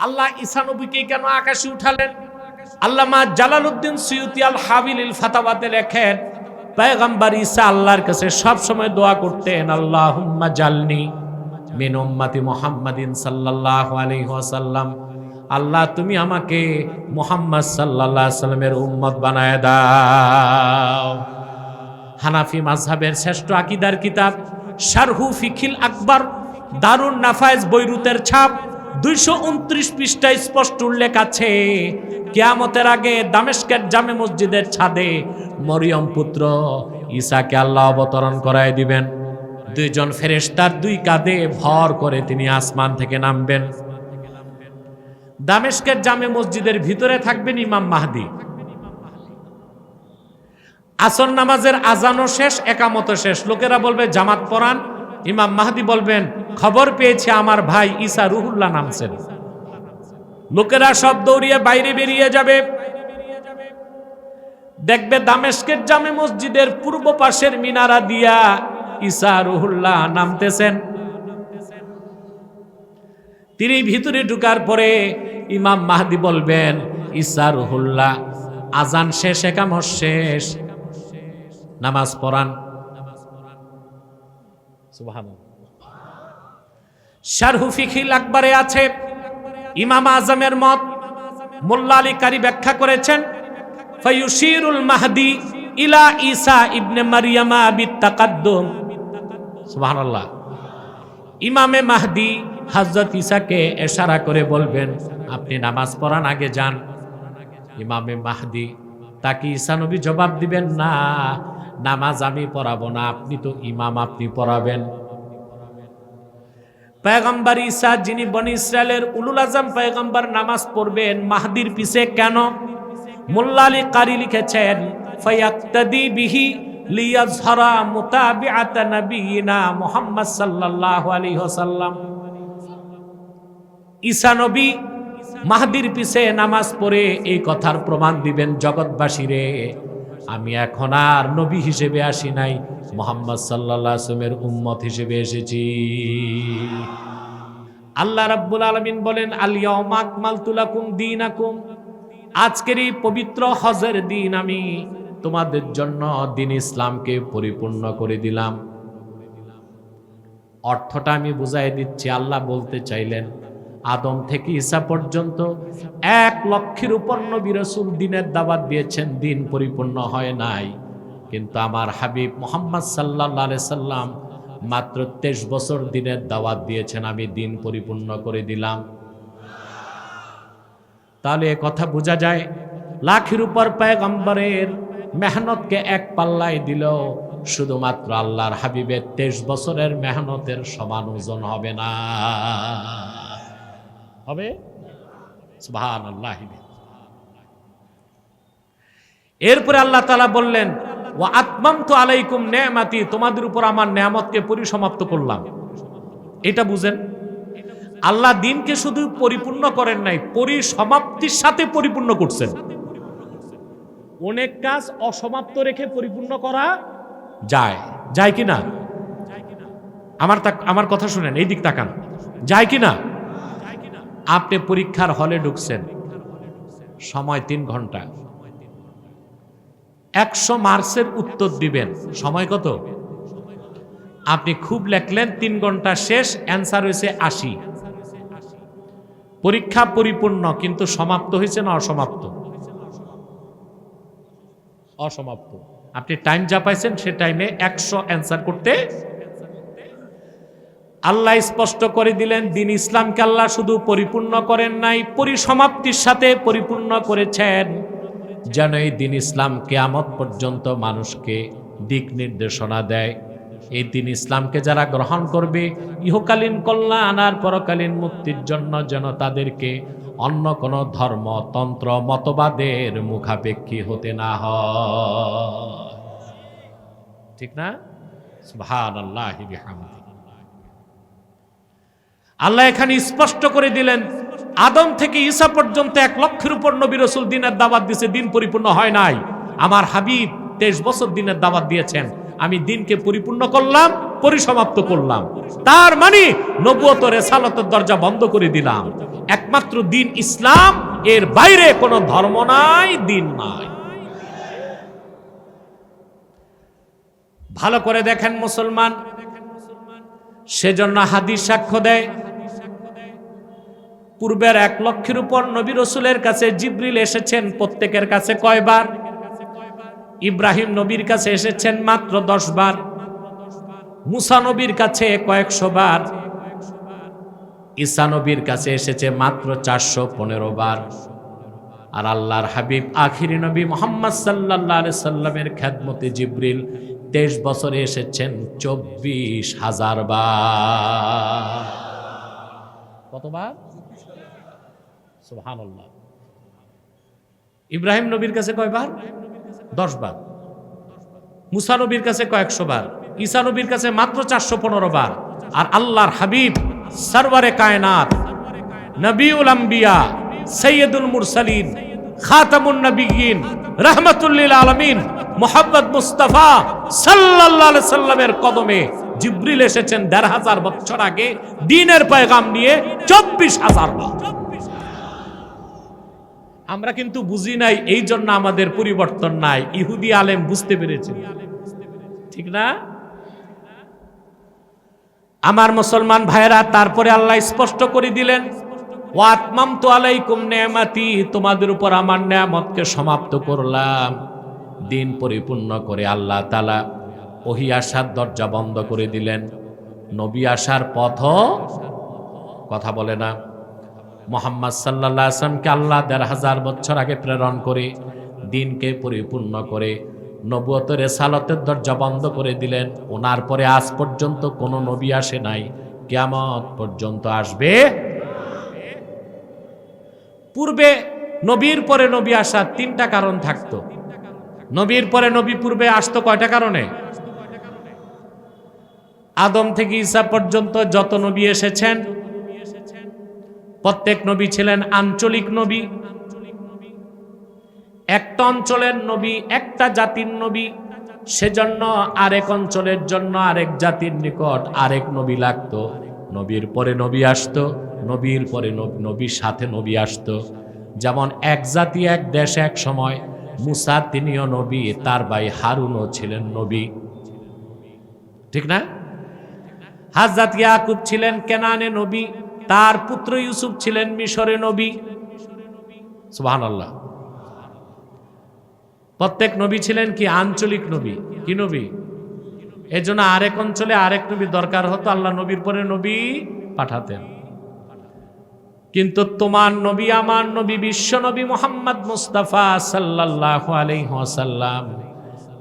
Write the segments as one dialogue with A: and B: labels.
A: আল্লাহ ঈসা নবীকে কেন আকাশে উঠালেন? আল্লামা জালালউদ্দিন সুয়ুতী আল হাবিলিল ফাতাওয়াতে লেখেন, পয়গম্বর ঈসা আল্লাহর কাছে সব সময় দোয়া করতেন, আল্লাহুম্মা জালনি মিন উম্মতি মুহাম্মাদিন সাল্লাল্লাহু আলাইহি ওয়াসাল্লাম, আল্লাহ তুমি আমাকে মুহাম্মদ সাল্লাল্লাহু আলাইহি ওয়াসাল্লামের উম্মত বানায় দাও। হানাফি মাযহাবের শ্রেষ্ঠ আকীদার কিতাব শারহু ফিকিল আকবর দারুন নাফায়েজ বৈরুতের ছাপ 229 পৃষ্ঠায় স্পষ্ট উল্লেখ আছে, কিয়ামতের আগে দামেস্কের জামে মসজিদের ছাদে মরিয়ম পুত্র ঈসাকে আল্লাহ অবতরণ করায় দিবেন। দুইজন ফেরেশতার দুই কাঁধে ভর করে তিনি আসমান থেকে নামবেন। দামেস্কের জামে মসজিদের ভিতরে থাকবেন ইমাম মাহদি। আসর নামাজের আজানও শেষ, একামতও শেষ। লোকেরা বলবে জামাত পড়ান, ইমাম মাহদি বলবেন খবর পেয়েছি আমার ভাই ঈসা রুহুল্লাহ নামছেন। লোকেরা সব দৌড়িয়ে বাইরে বেরিয়ে যাবে, দেখবে দামেস্কের জামে মসজিদের পূর্ব পাশের মিনারা দিয়া ঈসা রুহুল্লাহ নামতেছেন। তিনি ভিতরে ঢুকার পরে ইমাম মাহদি বলবেন ঈসা রুহুল্লাহ, আজান শেষ, একামত শেষ, নামাজ পড়ান। সুবহানাল্লাহ। শারহু ফিকিল আকবরে আছে ইমাম আজমের মত, মোল্লা আলী কারি ব্যাখ্যা করেছেন, ফায়ুশিরুল মাহদি ইলা ঈসা ইবনে মারইয়ামা বিত্তাকাদ্দুম। সুবহানাল্লাহ। ইমামে মাহদি হযরত ঈসাকে ইশারা করে বলবেন আপনি নামাজ পড়ান, আগে যান। ইমামে মাহদি তাকে ঈসা নবী জবাব দিবেন না, নামাজ আমি পড়াবো না, আপনি তো ইমাম, আপনি পড়াবেন। পয়গম্বর ঈসা যিনি বনি ইসরায়েলের উলুল আজম পয়গম্বর নামাজ পড়বেন মাহদির পিছে কেন? মোল্লা আলী কারি লিখেছেন, ফায়াক্তাদি বিহি লিয়াজহারা মুতাবিআত নবিয়িনা মুহাম্মদ সাল্লাল্লাহু আলাইহি ওয়াসাল্লাম। ঈসা নবী মাহদির পিছে নামাজ পড়ে এই কথার প্রমাণ দিবেন জগৎবাসীরে, আমি এখন আর নবী হিসেবে আসি নাই, মুহাম্মদ সাল্লাল্লাহু আলাইহি ওয়াসাল্লামের উম্মত হিসেবে এসেছি। আল্লাহ রাব্বুল আলামিন বলেন, আল ইয়াউমা আকমালতু লাকুম দীনাকুম, আজকের এই পবিত্র হজের দিন আমি তোমাদের জন্য দ্বীন ইসলামকে পরিপূর্ণ করে দিলাম। অর্থটা আমি বুঝাই দিচ্ছি। আল্লাহ বলতে চাইলেন আদম থেকে ঈসা পর্যন্ত 1 লক্ষের উপর নবী রাসূল দ্বীনের দাওয়াত দিয়েছেন, দ্বীন পরিপূর্ণ হয় নাই। কিন্তু আমার হাবিব মুহাম্মদ সাল্লাল্লাহু আলাইহি সাল্লাম মাত্র 23 বছর দ্বীনের দাওয়াত দিয়েছেন, আমি দ্বীন পরিপূর্ণ করে দিলাম। তাহলে এ কথা বোঝা যায় লাখের উপর পয়গম্বরের মেহনতকে এক পাল্লায় দিল, শুধুমাত্র আল্লাহর হাবিবের 23 বছরের মেহনতের সমান ওজন হবে না। হবে? সুবহানাল্লাহ। এরপরে আল্লাহ তাআলা বললেন, ওয়া আতমামতু আলাইকুম নি'মাতি, তোমাদের উপর আমার নিয়ামতকে পরিসমাপ্ত করলাম। এটা বুঝেন, আল্লাহ দ্বীনকে শুধু পরিপূর্ণ করেন নাই, পরিসমাপ্তির সাথে পরিপূর্ণ করছেন। অনেক কাজ অসমাপ্ত রেখে পরিপূর্ণ করা যায়, যায় কি না? আমার কথা শুনেন, এই দিক তাকান, যায় কি না? আপনি পরীক্ষার হলে ঢুকছেন, সময় 3 ঘন্টা, 100 মার্কসের উত্তর দিবেন, সময় কত? আপনি খুব লেখলেন, 3 ঘন্টা শেষ, অ্যান্সার হয়েছে 80। পরীক্ষা পরিপূর্ণ, কিন্তু সমাপ্ত হয়েছে না অসমাপ্ত? অসমাপ্ত। আপনি টাইম যা পাইছেন সে টাইমে 100 অ্যান্সার করতে। আল্লাহ স্পষ্ট করে দিলেন, দ্বীন ইসলামকে আল্লাহ শুধু পরিপূর্ণ করেন নাই, পরিসমাপ্তির সাথে পরিপূর্ণ করেছেন, যেন এই দ্বীন ইসলাম কিয়ামত পর্যন্ত মানুষকে দিক নির্দেশনা দেয়। এই দ্বীন ইসলামকে যারা গ্রহণ করবে ইহকালীন কল্যাণ আর পরকালীন মুক্তির জন্য যেন তাদেরকে অন্য কোন ধর্ম, তন্ত্র, মতবাদের মুখাপেক্ষী হতে না হয়। ঠিক না? সুবহানাল্লাহি বিহামদিহি। আল্লাহ এখানে স্পষ্ট করে দিলেন, আদম থেকে ঈসা পর্যন্ত 1 লক্ষের উপর নবী রাসূল দ্বীনের দাওয়াত দিয়েছে, দ্বীন পরিপূর্ণ হয় নাই। আমার হাবিব 23 বছর দ্বীনের দাওয়াত দিয়েছেন, আমি দিনকে পরিপূর্ণ করলাম, পরিসমাপ্ত করলাম। তার মানে নবুয়ত রিসালাতের দরজা বন্ধ করে দিলাম। একমাত্র দিন ইসলাম, এর বাইরে কোনো ধর্ম নাই, দিন নাই। ভালো করে দেখেন মুসলমান, সেজন্য হাদিস সাক্ষ্য দেয়, পূর্বের 1 লক্ষের উপর নবী রাসূলের কাছে জিবরিল এসেছেন। প্রত্যেকের কাছে কয়বার? ইব্রাহিম নবীর কাছে এসেছেন মাত্র 10 বার, মুসা নবীর কাছে কয়েকশো বার, ঈসা নবীর কাছে এসেছে মাত্র 415 বার। আর আল্লাহর হাবিব আখিরি নবী মুহাম্মদ সাল্লাল্লাহু আলাইহি সাল্লামের খেদমতে জিবরিল 23 বছরে এসেছেন 24,000 বার। কতবার? সুবহানাল্লাহ। ইব্রাহিম নবীর কাছে কয়বার? 10 বার। মুসা নবীর কাছে কয়েকশো বার, ঈসা নবীর কাছে মাত্র 415 বার। আর আল্লাহর হাবিব সরওয়ারে কায়নাত, নবিউল আম্বিয়া, সৈয়দুল মুরসালিন, খাতামুন নবিয়্যিন, রাহমাতুল লিল আলামিন মুহাম্মদ মুস্তাফা সাল্লাল্লাহু আলাইহি সাল্লামের কদমে জিবরিল এসেছেন 1500 বছর আগে দ্বীনের পয়গাম নিয়ে 24,000 বার। আমরা কিন্তু বুঝি নাই, এই জন্য আমাদের পরিবর্তন নাই। ইহুদি আলেম বুঝতে পেরেছে, ঠিক না? আমার মুসলমান ভাইরা, তারপরে আল্লাহ স্পষ্ট করে দিলেন, ওয়া আতমামতু আলাইকুম নি'মাতি, তোমাদের উপর আমার নিয়ামতকে সমাপ্ত করলাম। দিন পরিপূর্ণ করে আল্লাহ তাআলা ওহী আসার দরজা বন্ধ করে দিলেন। নবী আসার পথ কথা বলে না। মুহাম্মদ সাল্লাল্লাহু আলাইহি ওয়াসাল্লামকে আল্লাহ 1500 বছর আগে প্রেরণ করে দিনকে পরিপূর্ণ করে নবুয়ত রিসালাতের দরজা বন্ধ করে দিলেন। ওনার পরে আজ পর্যন্ত কোনো নবী আসে নাই, কিয়ামত পর্যন্ত আসবে। পূর্বে নবীর পরে নবী আসার 3টা কারণ থাকতো। নবীর পরে নবী পূর্বে আসতো কয়টা কারণে? আদম থেকে ঈসা পর্যন্ত যত নবী এসেছেন, প্রত্যেক নবী ছিলেন আঞ্চলিক নবী। একটা অঞ্চলের নবী, একটা জাতির নবী, সেজন্য আরেক অঞ্চলের জন্য আরেক জাতির নিকট আরেক নবী লাগতো। নবীর পরে নবী আসতো, নবীর পরে নবীর সাথে নবী আসতো। যেমন এক জাতি এক দেশ এক সময়, মুসা তিনিও নবী, তার ভাই হারুনও ছিলেন নবী, ঠিক না? হযরত ইয়াকুব ছিলেন কেনানে নবী, তার পুত্র ইউসুফ ছিলেন মিশরে নবী। সুবহানাল্লাহ। প্রত্যেক নবী ছিলেন কি আঞ্চলিক নবী, কি নবী? এজন্য আরেক অঞ্চলে আরেক নবী দরকার হতো, আল্লাহ নবীর পরে নবী পাঠাতেন। কিন্তু তোমার নবী, আমার নবী, বিশ্ব নবী মুহাম্মদ মুস্তাফা সাল্লাল্লাহু আলাইহি ওয়াসাল্লাম,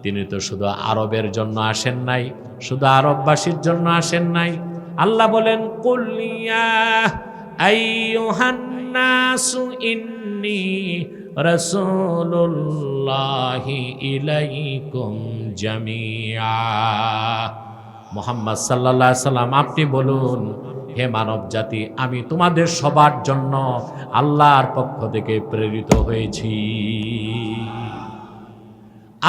A: তিনি তো শুধু আরবের জন্য আসেন নাই, শুধু আরববাসীর জন্য আসেন নাই। আল্লাহ বলেন, কুল ইয়া আইয়ুহান নাসু ইন্নী রাসূলুল্লাহি ইলাইকুম জামিআ। মুহাম্মদ সাল্লাল্লাহু আলাইহি সাল্লাম, আপনি বলুন, হে মানব জাতি, আমি তোমাদের সবার জন্য আল্লাহর পক্ষ থেকে প্রেরিত হয়েছি।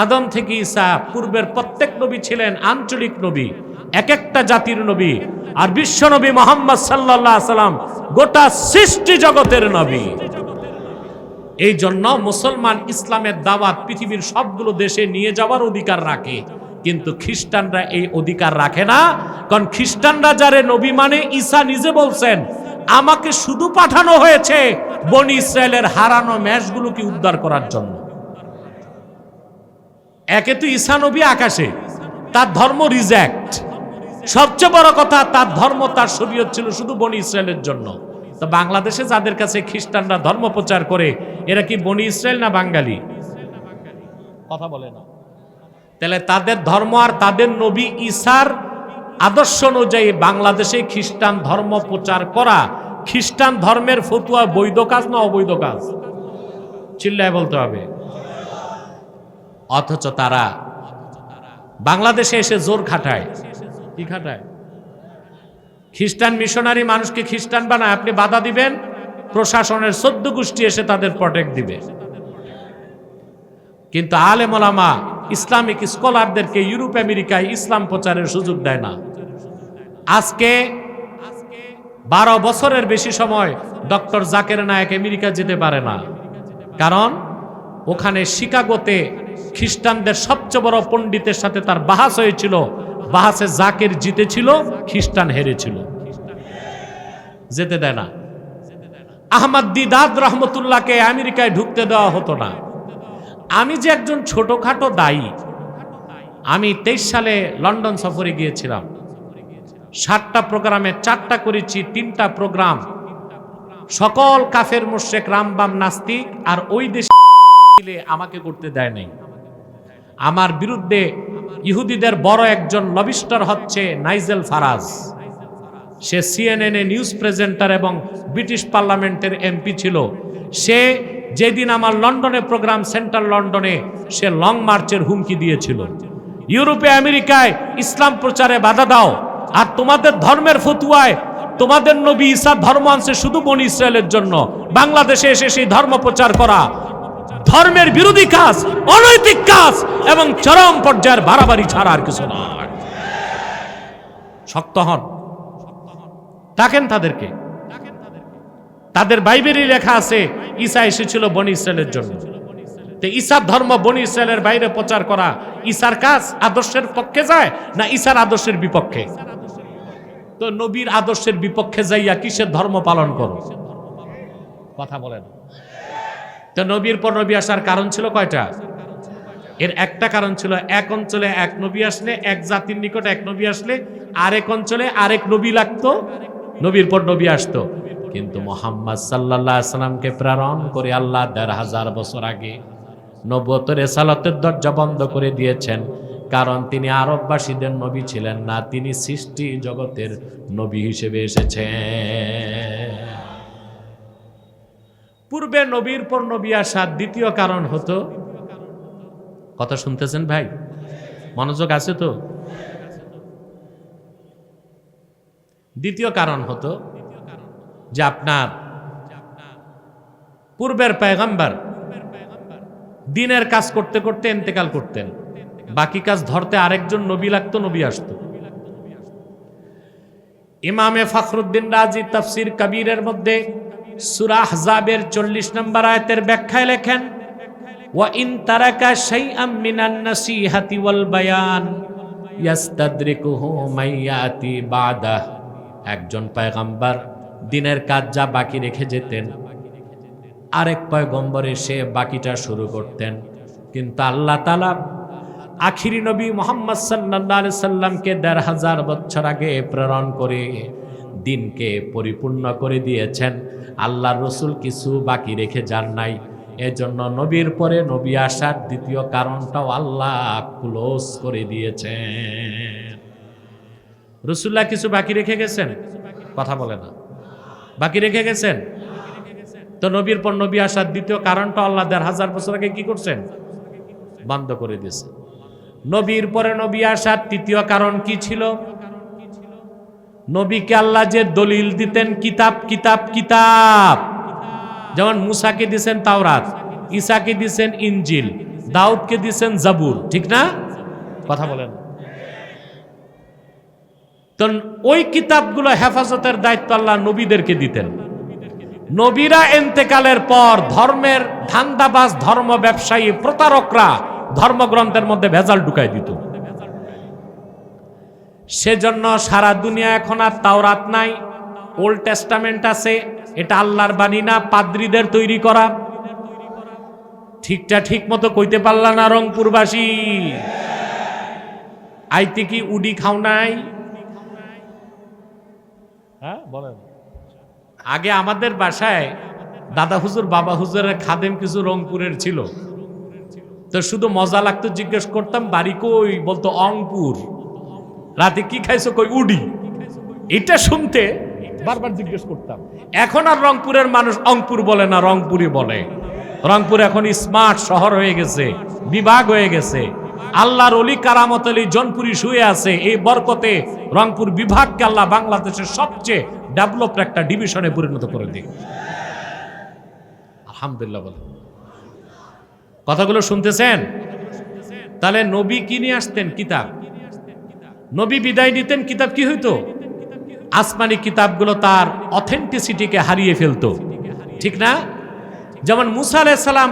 A: আদম থেকে ঈসা পূর্বের প্রত্যেক নবী ছিলেন আঞ্চলিক নবী, এক একটা জাতির নবী। আর বিশ্ব নবী মুহাম্মদ সাল্লাল্লাহু আলাইহি সাল্লাম গোটা সৃষ্টি জগতের নবী। এই জন্য মুসলমান ইসলামের দাওয়াত পৃথিবীর সবগুলো দেশে নিয়ে যাওয়ার অধিকার রাখে, কিন্তু খ্রিস্টানরা এই অধিকার রাখে না। কারণ খ্রিস্টানরা যারে নবী মানে, ঈসা নিজে বলছেন, আমাকে শুধু পাঠানো হয়েছে বনি ইসরায়েলের হারানো মেষগুলোকে উদ্ধার করার জন্য। একে তো ঈসা নবী আকাশে, তার ধর্ম রিজেক্ট। সবচেয়ে বড় কথা, তার ধর্ম, তার শরীয়ত ছিল শুধু বনি ইসরায়েলের জন্য। তো বাংলাদেশে যাদের কাছে খ্রিস্টানরা ধর্ম প্রচার করে, এরা কি বনি ইসরায়েল না বাঙালি? কথা বলে না। তাহলে তাদের ধর্ম আর তাদের নবী ঈসার আদর্শ অনুযায়ী বাংলাদেশে খ্রিস্টান ধর্ম প্রচার করা, খ্রিস্টান ধর্মের ফতুয়া বৈধ কাজ না অবৈধ কাজ? চিল্লায় বলতে হবে। অথচ তারা বাংলাদেশে এসে জোর খাটায়। কি খাটায়? খ্রিস্টান মিশনারি মানুষকে খ্রিস্টান বানায়, আপনি বাধা দিবেন, প্রশাসনের 14 গোষ্ঠী এসে তাদের প্রটেক্ট দিবে। কিন্তু আলেম ওলামা ইসলামিক স্কলারদেরকে ইউরোপ আমেরিকায় ইসলাম প্রচারের সুযোগ দেয় না। আজকে 12 বছরের বেশি সময় ডক্টর জাকের নায়েক আমেরিকা যেতে পারে না, কারণ ওখানে শিকাগোতে খ্রিস্টানদের সবচেয়ে বড় পণ্ডিতের সাথে তার বাহাস হয়েছিল। বাহাসে জাকের জিতেছিল, খ্রিস্টান হেরেছিল, যেতে দেয় না। আহমদ দিদাদ রহমতুল্লাহকে আমেরিকায় ঢুকতে দেওয়া হতো না। আমি যে একজন ছোটখাটো দায়ী, আমি 23 সালে লন্ডন সফরে গিয়েছিলাম। 7টা প্রোগ্রামে 4টা করেছি, 3টা প্রোগ্রাম সকল কাফের মুশরিক রামবাম নাস্তিক, আর ওই দেশে আমাকে করতে দেয় নাই। আমার বিরুদ্ধে ইহুদিদের বড় একজন লবিস্টার হচ্ছে নাইজেল ফারাজ। সে সিএনএন নিউজ প্রেজেন্টার এবং ব্রিটিশ পার্লামেন্টের এমপি ছিল। সে যেদিন আমার লন্ডনে প্রোগ্রাম, সেন্ট্রাল লন্ডনে, সে লং মার্চের হুমকি দিয়েছিল, ইউরোপে আমেরিকায় ইসলাম প্রচারে বাধা দাও, আর তোমাদের ধর্মের ফতুয়ায় তোমাদের নবী ঈসা ধর্ম আনছে শুধু বনি ইসরায়েলের জন্য, বাংলাদেশে এসে সেই ধর্ম প্রচার করা ধর্মের বিরোধী কাজ, অনৈতিক কাজ এবং চরম পর্যায়ের বাড়াবাড়ি ছাড়া আর কিছু নয়। শক্ত হন, ডাকেন তাদেরকে। তাদের বাইবেলে লেখা আছে ঈসা এসেছিল বনি ইসরায়েলের জন্য। তো ঈসার ধর্ম বনি ইসরায়েলের বাইরে প্রচার করা ঈসার কাজ, আদর্শের পক্ষে যায় না ঈসার আদর্শের বিপক্ষে? তো নবীর আদর্শের বিপক্ষে যাইয়া কিসের ধর্ম পালন করো? কথা বলেন। তো নবীর পর নবী আসার কারণ ছিল কয়টা? এর একটা কারণ ছিল, এক অঞ্চলে এক নবী আসলে, এক জাতির নিকট এক নবী আসলে আরেক অঞ্চলে আরেক নবী লাগতো, নবীর পর নবী আসতো। কিন্তু মুহাম্মদ সাল্লাল্লাহু আলাইহি সাল্লামকে প্রেরণ করে আল্লাহ ১৫০০ বছর আগে নবুয়তের রিসালাতের দরজা বন্ধ করে দিয়েছেন, কারণ তিনি আরববাসীদের নবী ছিলেন না, তিনি সৃষ্টি জগতের নবী হিসেবে এসেছেন। পূর্বে নবীর পর নবী আসার দ্বিতীয় কারণ হতো, কথা শুনতেছেন ভাই? মনোযোগ আছে তো? দ্বিতীয় কারণ হতো যে আপনার পূর্বের পয়গম্বর দিনের কাজ করতে করতে ইন্তেকাল করতেন, বাকি কাজ ধরতে আরেকজন নবী লাগতো, নবী আসতো। ইমামে ফখরুদ্দিন রাজি তাফসির কবিরের মধ্যে সূরা আহজাবের 40 নম্বর আয়াতের ব্যাখ্যায় লেখেন, ওয়া ইন তারাকা শাইআম মিনান নাসিহাতি ওয়াল বায়ান ইয়াস্তাদরিকুহু মাইয়াতি বাদা। একজন পয়গম্বর দিনের কাজ যা বাকি রেখে যেতেন, আরেক পয়গম্বর এসে বাকিটা শুরু করতেন। কিন্তু আল্লাহ তাআলা আখিরি নবী মুহাম্মদ সাল্লাল্লাহু আলাইহি সাল্লামকে ১৫০০ বছর আগে প্রেরণ করে দিনকে পরিপূর্ণ করে দিয়েছেন। আল্লাহর রাসূল কিছু বাকি রেখে যান নাই। এজন্য নবীর পরে নবী আসার দ্বিতীয় কারণটাও আল্লাহ ক্লোজ করে দিয়েছেন। রাসূলুল্লাহ কিছু বাকি রেখে গেছেন? কথা বলে না। বাকি রেখে গেছেন? তো নবীর পর নবী আসার দ্বিতীয় কারণটা আল্লাহ ১৫০০ বছর আগে কি করছেন? বন্ধ করে দিয়েছে। নবীর পরে নবী আসার তৃতীয় কারণ কি ছিল? নবীকে আল্লাহ যে দলিল দিতেন, কিতাব কিতাব কিতাব, যেমন মুসাকে দিয়েছেন তাওরাত, ঈসাকে দিয়েছেন ইনজিল, দাউদকে দিয়েছেন জাবুর, ঠিক না? কথা বলেন। তো ওই কিতাবগুলো হেফাজতের দায়িত্ব আল্লাহ নবীদেরকে দিতেন। নবীরা ইন্তেকালের পর ধর্মের ধান্দাবাজ, ধর্ম ব্যবসায়ী, প্রতারকরা ধর্মগ্রন্থের মধ্যে ভেজাল ঢুকাই দিত। সেজন্য সারা দুনিয়া এখন আর তাওরাত নাই, ওল্ড টেস্টামেন্ট আছে। এটা আল্লাহর বাণী না, পাদ্রীদের তৈরি করা। ঠিকটা ঠিক মতো কইতে পারলা না রংপুরবাসী? আইতে কি উডি খাও নাই? হ্যাঁ বলেন। আগে আমাদের বাসায় দাদা হুজুর, বাবা হুজুরের খাদেম কিছু রংপুরের ছিল। তো শুধু মজা লাগতো, জিজ্ঞেস করতাম বাড়ি কই, বলতো অংপুর। রাতে কি খাইছো, কই উডি। এটা শুনতে বারবার জিজ্ঞেস করতাম। এখন আর রংপুরের মানুষ অংপুর বলে না, রংপুরি বলে। রংপুর এখন স্মার্ট শহর হয়ে গেছে, বিভাগ হয়ে গেছে। আল্লাহর ওলি কারামত আলী জনপুরি শুয়ে আছে। এই বরকতে রংপুর বিভাগকে আল্লাহ বাংলাদেশের সবচেয়ে ডেভেলপড একটা ডিভিশনে পরিণত করে দিক। আলহামদুলিল্লাহ বলে। কথাগুলো শুনতেছেন? তাহলে নবী কি নিয়ে আসতেন? কিতাব। নবী বিদায় নিতেন, কিতাব কি হইতো? আসমানি কিতাবগুলো তার অথেন্টিসিটিকে হারিয়ে ফেলতো, ঠিক না? যেমন মুসা আলাইহিস সালাম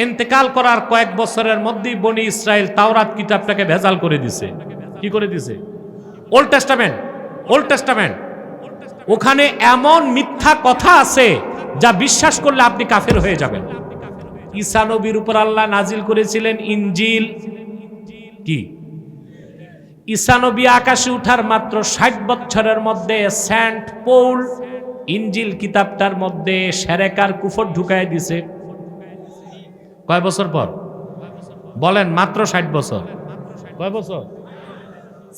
A: ইন্তেকাল করার কয়েক বছরের মধ্যেই বনি ইসরাইল তাওরাত কিতাবটাকে ভেজাল করে দিছে। কি করে দিছে? ওল্ড টেস্টামেন্ট ওখানে এমন মিথ্যা কথা আছে যা বিশ্বাস করলে আপনি কাফের হয়ে যাবেন। ঈসা নবীর উপর আল্লাহ নাজিল করেছিলেন ইনজিল। কি? ঈসা নবী আকাশে উঠার মাত্র 60 বছরের মধ্যে সেন্ট পৌল ইনজিল কিতাবটার মধ্যে শিরক আর কুফর ঢুকায় দিছে। কয় বছর পর? বলেন, মাত্র 60 বছর। কয় বছর?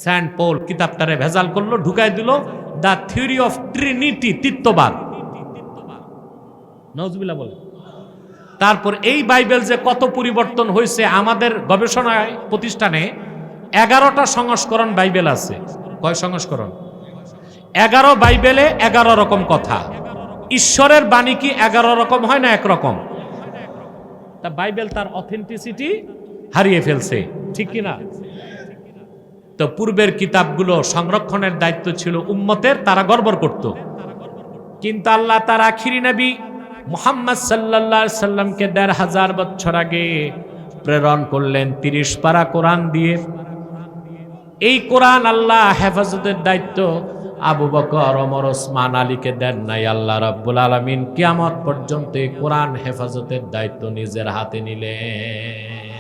A: সেন্ট পৌল কিতাবটারে ভেজাল করলো, ঢুকায় দিল দ্য থিওরি অফ ট্রিনিটি, তৃত্ববাদ। নাউজুবিল্লাহ বলেন। তারপর এই বাইবেল যে কত পরিবর্তন হয়েছে, আমাদের গবেষণায় প্রতিষ্ঠানে 11টা সংস্করণ বাইবেল আছে। কয় সংস্করণ? 11 বাইবেলে 11 রকম কথা। ঈশ্বরের বাণী কি 11 রকম হয় না একরকম? তা বাইবেল তার অথেন্টিসিটি হারিয়ে ফেলছে, ঠিক কিনা? তো পূর্বের কিতাবগুলো সংরক্ষণের দায়িত্ব ছিল উম্মতের, তারা গড়বড় করত। কিন্তু আল্লাহ তার আখিরি নবী মুহাম্মদ সাল্লাল্লাহু আলাইহি সাল্লামকে 1500 বছর আগে প্রেরণ করলেন 30 পারা কোরআন দিয়ে। এই কোরআন আল্লাহ হেফাজতের দায়িত্ব আবু বকর, ওমর, ওসমান, আলীকে দেন নাই। আল্লাহ রাব্বুল আলামিন কিয়ামত পর্যন্ত এই কোরআন হেফাজতের দায়িত্ব নিজের হাতে নিলেন।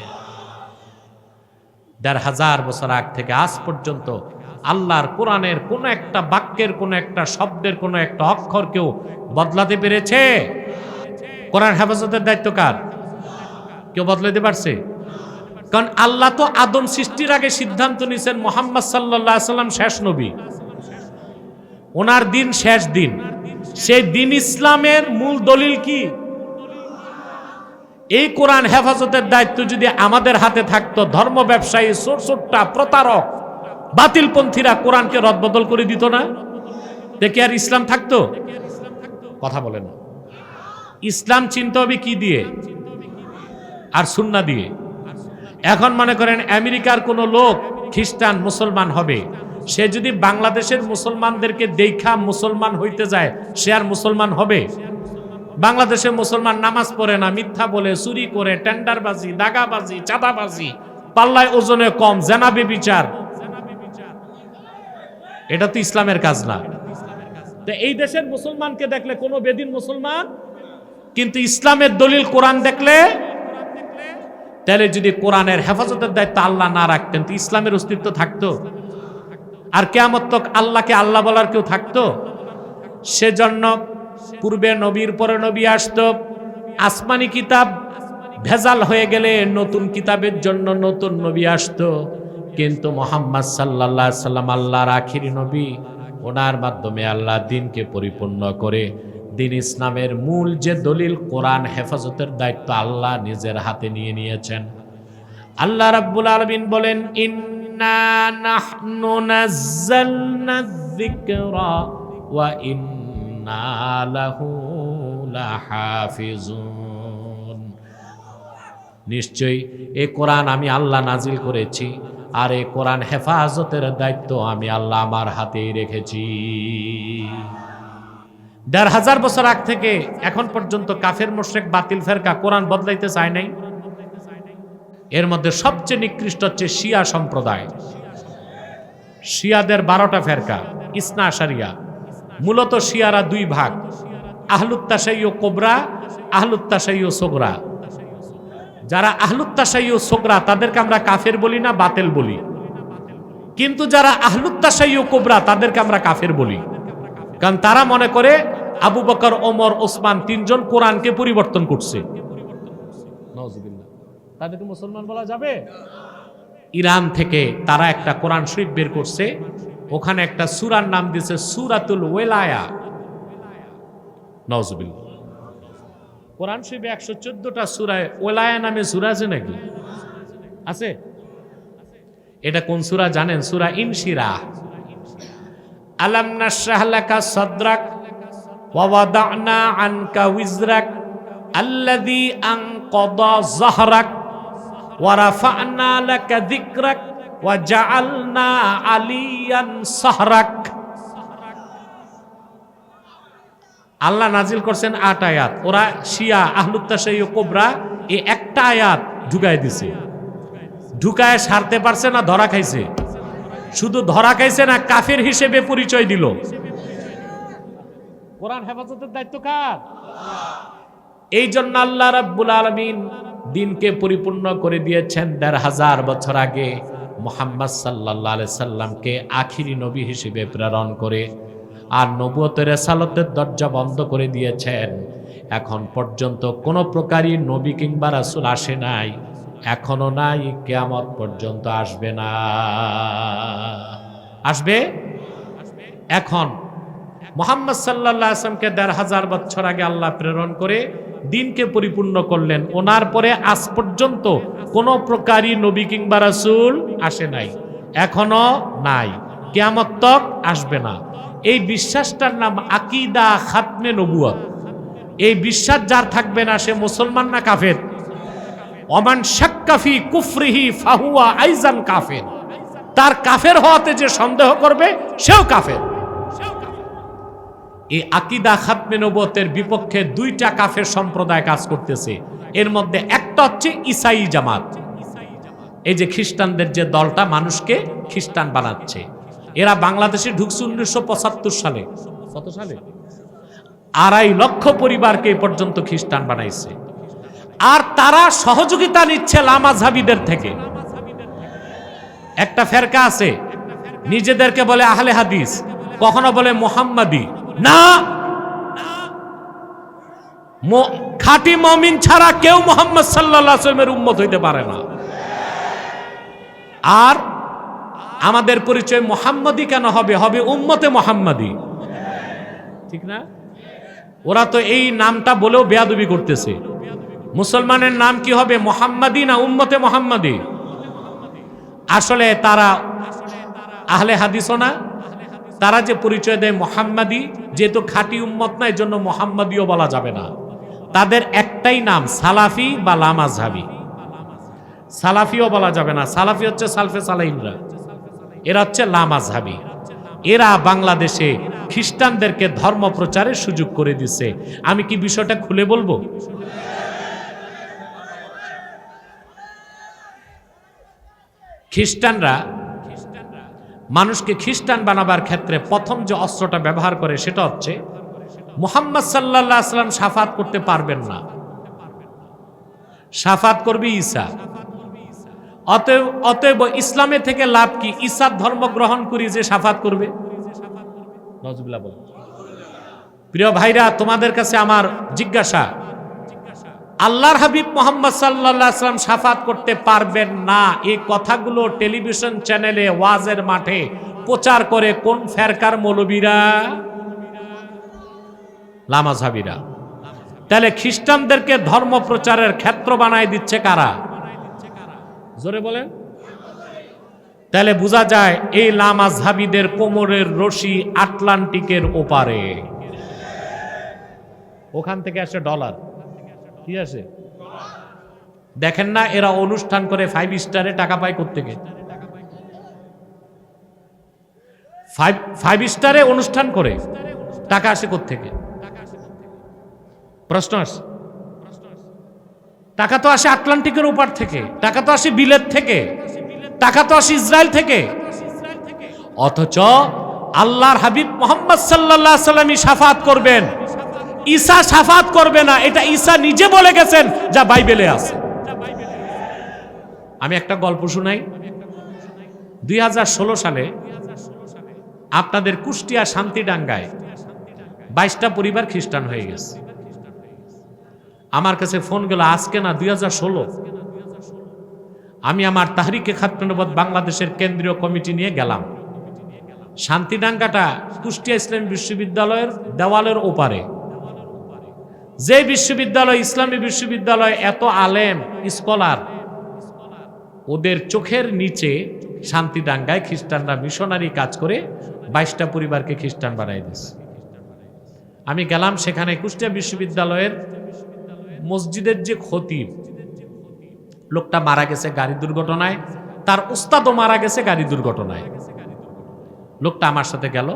A: 1500 বছর আগ থেকে আজ পর্যন্ত আল্লাহর কোরআনের কোন একটা বাক্যের, কোন একটা শব্দের, কোন একটা অক্ষর কেউ বদলাতে পেরেছে? কোরআন হেফাজতের দায়িত্ব কার? কেউ বদলাতে পারছে? কারণ আল্লাহ তো আদম সৃষ্টির আগে সিদ্ধান্ত নিয়েছেন মুহাম্মদ সাল্লাল্লাহু আলাইহি সাল্লাম শেষ নবী, ওনার দিন শেষ দিন। সেই দিন ইসলামের মূল দলিল কি? এই কোরআন হেফাজতের দায়িত্ব যদি আমাদের হাতে থাকতো, ধর্ম ব্যবসায়ী, চোরচোট্টা, প্রতারক, বাতিলপন্থীরা কোরআনকে রদবদল করে দিত না, দেখে আর ইসলাম থাকতো? কথা বলে না। ইসলাম চিনতে হবে কি দিয়ে? আর সুন্নাহ দিয়ে। এখন মনে করেন আমেরিকার কোন লোক খ্রিস্টান মুসলমান হবে, সে যদি বাংলাদেশের মুসলমানদেরকে দেখা মুসলমান হইতে যায়, সে আর মুসলমান হবে? বাংলাদেশের মুসলমান নামাজ পড়ে না, মিথ্যা বলে, চুরি করে, টেন্ডারবাজি, দাগাবাজি, চাঁদাবাজি, পাল্লায় ওজনে কম, জেনা ব্যভিচার, এটা তো ইসলামের কাজ না। তো এই দেশের মুসলমানকে দেখলে কোনো বেদিন মুসলমান, কিন্তু ইসলামের দলিল কোরআন দেখলে, তাহলে যদি কোরআনের হেফাজতের দায়িত্ব আল্লাহ না রাখতেন তো ইসলামের অস্তিত্ব থাকতো? আর কিয়ামত তক আল্লাহকে আল্লাহ বলার কেউ থাকতো? সেজন্য পূর্বে নবীর পরে নবী আসতো, আসমানি কিতাব ভেজাল হয়ে গেলে নতুন কিতাবের জন্য নতুন নবী আসতো। কিন্তু মুহাম্মদ সাল্লাল্লাহু আলাইহি সাল্লাম আল্লাহর আখিরি নবী, ওনার মাধ্যমে আল্লাহ দিনকে পরিপূর্ণ করে দিন ইসলামের মূল যে দলিল কোরআন হেফাজতের দায়িত্ব আল্লাহ নিজের হাতে নিয়ে নিয়েছেন। আল্লাহ রাব্বুল আলামিন বলেন, ইন্না নাহনু নাযালনা যিকরা ওয়া ইন্না লাহু লাহাফিজুন। নিশ্চয়ই এই কোরআন আমি আল্লাহ নাজিল করেছি, আর এই কোরআন হেফাজতের দায়িত্ব আমি আল্লাহ আমার হাতেই রেখেছি। 1500 বছর আগ থেকে এখন পর্যন্ত কাফের মুশরিক বাতিল ফেরকা কোরআন বদলাইতে চায় নাই। এর মধ্যে সবচেয়ে নিকৃষ্ট হচ্ছে শিয়া সম্প্রদায়। শিয়াদের 12টা ফেরকা, ইসনা আশারিয়া। মূলত শিয়ারা 2 ভাগ, আহলুত তাশাইয়্যু কুবরা, আহলুত তাশাইয়্যু সুগরা। যারা আহলুত তাশাইয়্যু সুগরা তাদেরকে আমরা কাফের বলি না, বাতিল বলি। কিন্তু যারা আহলুত তাশাইয়্যু কুবরা তাদেরকে আমরা কাফের বলি, কারণ তারা মনে করে আবু বকর, ওমর, ওসমান 3 জন কোরআনকে পরিবর্তন করছে। নাউজুবিল্লাহ। তাদেরকে মুসলমান বলা যাবে? ইরান থেকে তারা একটা কোরআন শরীফ বের করছে, ওখানে একটা সূরার নাম দিয়েছে সূরাতুল ওয়ালায়া। নাউজুবিল্লাহ। কোরআন শরীফে 114টা সূরায় ওয়ালায়া নামে সূরা আছে নাকি? আছে? এটা কোন সূরা জানেন? সূরা ইনশিরাহ। আলাম নাশরাহ লাকা সাদরাক ওয়া ওয়াদা'না আনকা উযরাক আল্লাযী আনকাদা যাহরাক ওয়া রাফা'না লাকা যিকরাক ওয়া জাআলনা আলিয়ান সাহরাক। আল্লাহ নাজিল করছেন 8 আয়াত। ওরা শিয়া আহলুত তাশাইয়্যুহ কুবরা এই একটা আয়াত ঢুকায় দিছে। ঢুকায় সারতে পারছে না, ধরা খাইছে। শুধু ধরা খাইছে না, কাফের হিসেবে পরিচয় দিল। কোরআন হেফাজতের দায়িত্ব কার? এই জন্য আল্লাহ রাব্বুল আলামিন দিনকে পরিপূর্ণ করে দিয়েছেন 1500 বছর আগে মুহাম্মদ সাল্লাল্লাহু আলাইহি সাল্লামকে আখিরি নবী হিসেবে প্রেরণ করে, আর নবুয়তের রিসালাতের দরজা বন্ধ করে দিয়েছেন। এখন পর্যন্ত কোনো প্রকারই নবী কিংবা রাসূল আসে নাই, এখনো নাই, কিয়ামত পর্যন্ত আসবে না। আসবে এখন মুহাম্মদ সাল্লাল্লাহু আলাইহি ওয়াসাল্লামকে 1500 বছর আগে আল্লাহ প্রেরণ করে দিনকে পরিপূর্ণ করলেন। ওনার পরে আজ পর্যন্ত কোনো প্রকারই নবী কিংবা রাসূল আসে নাই, এখনো নাই, কিয়ামত তক আসবে না। এই বিশ্বাসটার নাম আকীদা খাতমে নবুয়ত। এই বিশ্বাস যার থাকবে না সে মুসলমান না কাফের? ওমান শাক্কা ফি কুফরিহি ফাহুয়া আইজান কাফের। তার কাফের হওয়াতে যে সন্দেহ করবে সেও কাফের। এই আকীদা খাতমে নবুয়তের বিপক্ষে 2টা কাফের সম্প্রদায় কাজ করতেছে। এর মধ্যে একটা হচ্ছে ঈসাই জামাত। এই যে খ্রিস্টানদের যে দলটা মানুষকে খ্রিস্টান বানাচ্ছে, এরা বাংলাদেশে ঢুকছে 1975 সালে। কত সালে? 2.5 লক্ষ পরিবারকে এ পর্যন্ত খ্রিস্টান বানাইছে। আর তারা সহযোগিতা নিচ্ছে লামাযহাবীদের থেকে। একটা ফেরকা আছে, নিজেদেরকে বলে আহলে হাদিস, কখনো বলে মুহাম্মাদি। না, খাঁটি মুমিন ছাড়া কেউ মুহাম্মদ সাল্লাল্লাহু আলাইহি ওয়াসাল্লামের উম্মত হইতে পারে না। আর আমাদের পরিচয় মুহাম্মাদি কেন হবে? হবে উম্মতে মুহাম্মাদি, ঠিক না? ওরা তো এই নামটা বলেও বেয়াদবি করতেছে। মুসলমানের নাম কি হবে, মুহাম্মাদি না উম্মতে মুহাম্মাদি? আসলে তারা আহলে হাদিসও না, তারা যে পরিচয় দেয় মুহাম্মাদি, যেহেতু খাঁটি উম্মত না, এই জন্য মুহাম্মাদিও বলা যাবে না। তাদের একটাই নাম সালাফি বা লামাযহাবী। সালাফিও বলা যাবে না, সালাফি হচ্ছে সালফে সালাইনরা, এরা হচ্ছে লামাযহাবী। এরা বাংলাদেশে খ্রিস্টানদেরকে ধর্ম প্রচারের সুযোগ করে দিচ্ছে। আমি কি বিষয়টা খুলে বলবো? খ্রিস্টানরা মানুষকে খ্রিস্টান বানাবার ক্ষেত্রে প্রথম যে অস্ত্রটা ব্যবহার করে সেটা হচ্ছে মুহাম্মদ সাল্লাল্লাহু আলাইহি ওয়াসাল্লাম শাফাত করতে পারবেন না, শাফাত করবে ঈসা। অতএব ইসলামে থেকে লাভ কি? ঈসার ধর্ম গ্রহণ করি যে শাফাত করবে। নাউজুবিল্লাহ বলেন। প্রিয় ভাইরা, তোমাদের কাছে আমার জিজ্ঞাসা, আল্লাহর হাবিব মুহাম্মদ সাল্লাল্লাহু আলাইহি ওয়াসাল্লাম শাফাত করতে পারবেন না, এই কথাগুলো টেলিভিশন চ্যানেলে ওয়াজের মাঠে প্রচার করে কোন ফেরকার মৌলবীরা? লামাযহাবীরা। তাহলে খ্রিস্টানদেরকে ধর্ম প্রচারের ক্ষেত্র বানায় দিচ্ছে কারা? জোরে বলেন। তাহলে বোঝা যায় এই লামাযহাবীদের কোমরের রশি আটলান্টিকের ওপারে। ওখান থেকে আসে ডলার। কি আসে? দেখেন না, এরা অনুষ্ঠান করে 5 স্টারে টাকা পায় কোত্থেকে? 5 স্টারে অনুষ্ঠান করে টাকা আসে কোত্থেকে? প্রশ্ন আসে। টাকা তো আসে আটলান্টিকের ওপার থেকে, টাকা তো আসে বিলেত থেকে, টাকা তো আসে ইসরায়েল থেকে। অথচ আল্লাহর হাবিব মুহাম্মদ সাল্লাল্লাহু আলাইহি ওয়াসাল্লাম শাফাত করবেন, ঈসা শাফাত করবে না। এটা ঈসা নিজে বলে গেছেন, যা বাইবেলে আছে। আমি একটা গল্প শুনাই। 2016 সালে আপনাদের কুষ্টিয়া শান্তিডাঙ্গায় 22টা পরিবার খ্রিস্টান হয়ে গেছে। আমার কাছে ফোন গেল, আজকে না 2016। আমি আমার তাহরিকে খাতমে নবুয়ত বাংলাদেশের কেন্দ্রীয় কমিটি নিয়ে গেলাম। শান্তিডাঙ্গাটা কুষ্টিয়া ইসলামী বিশ্ববিদ্যালয়ের দেওয়ালের ওপারে। যে বিশ্ববিদ্যালয়, ইসলামী বিশ্ববিদ্যালয়, এত আলেম স্কলার, ওদের চোখের নিচে শান্তিডাঙ্গায় খ্রিস্টানরা মিশনারি কাজ করে 22টা পরিবারকে খ্রিস্টান বানাই দিয়েছে। আমি গেলাম সেখানে। কুষ্টিয়া বিশ্ববিদ্যালয়ের মসজিদের যে খতিব, লোকটা মারা গেছে গাড়ি দুর্ঘটনায়, তার উস্তাদও মারা গেছে গাড়ি দুর্ঘটনায়। লোকটা আমার সাথে গেল,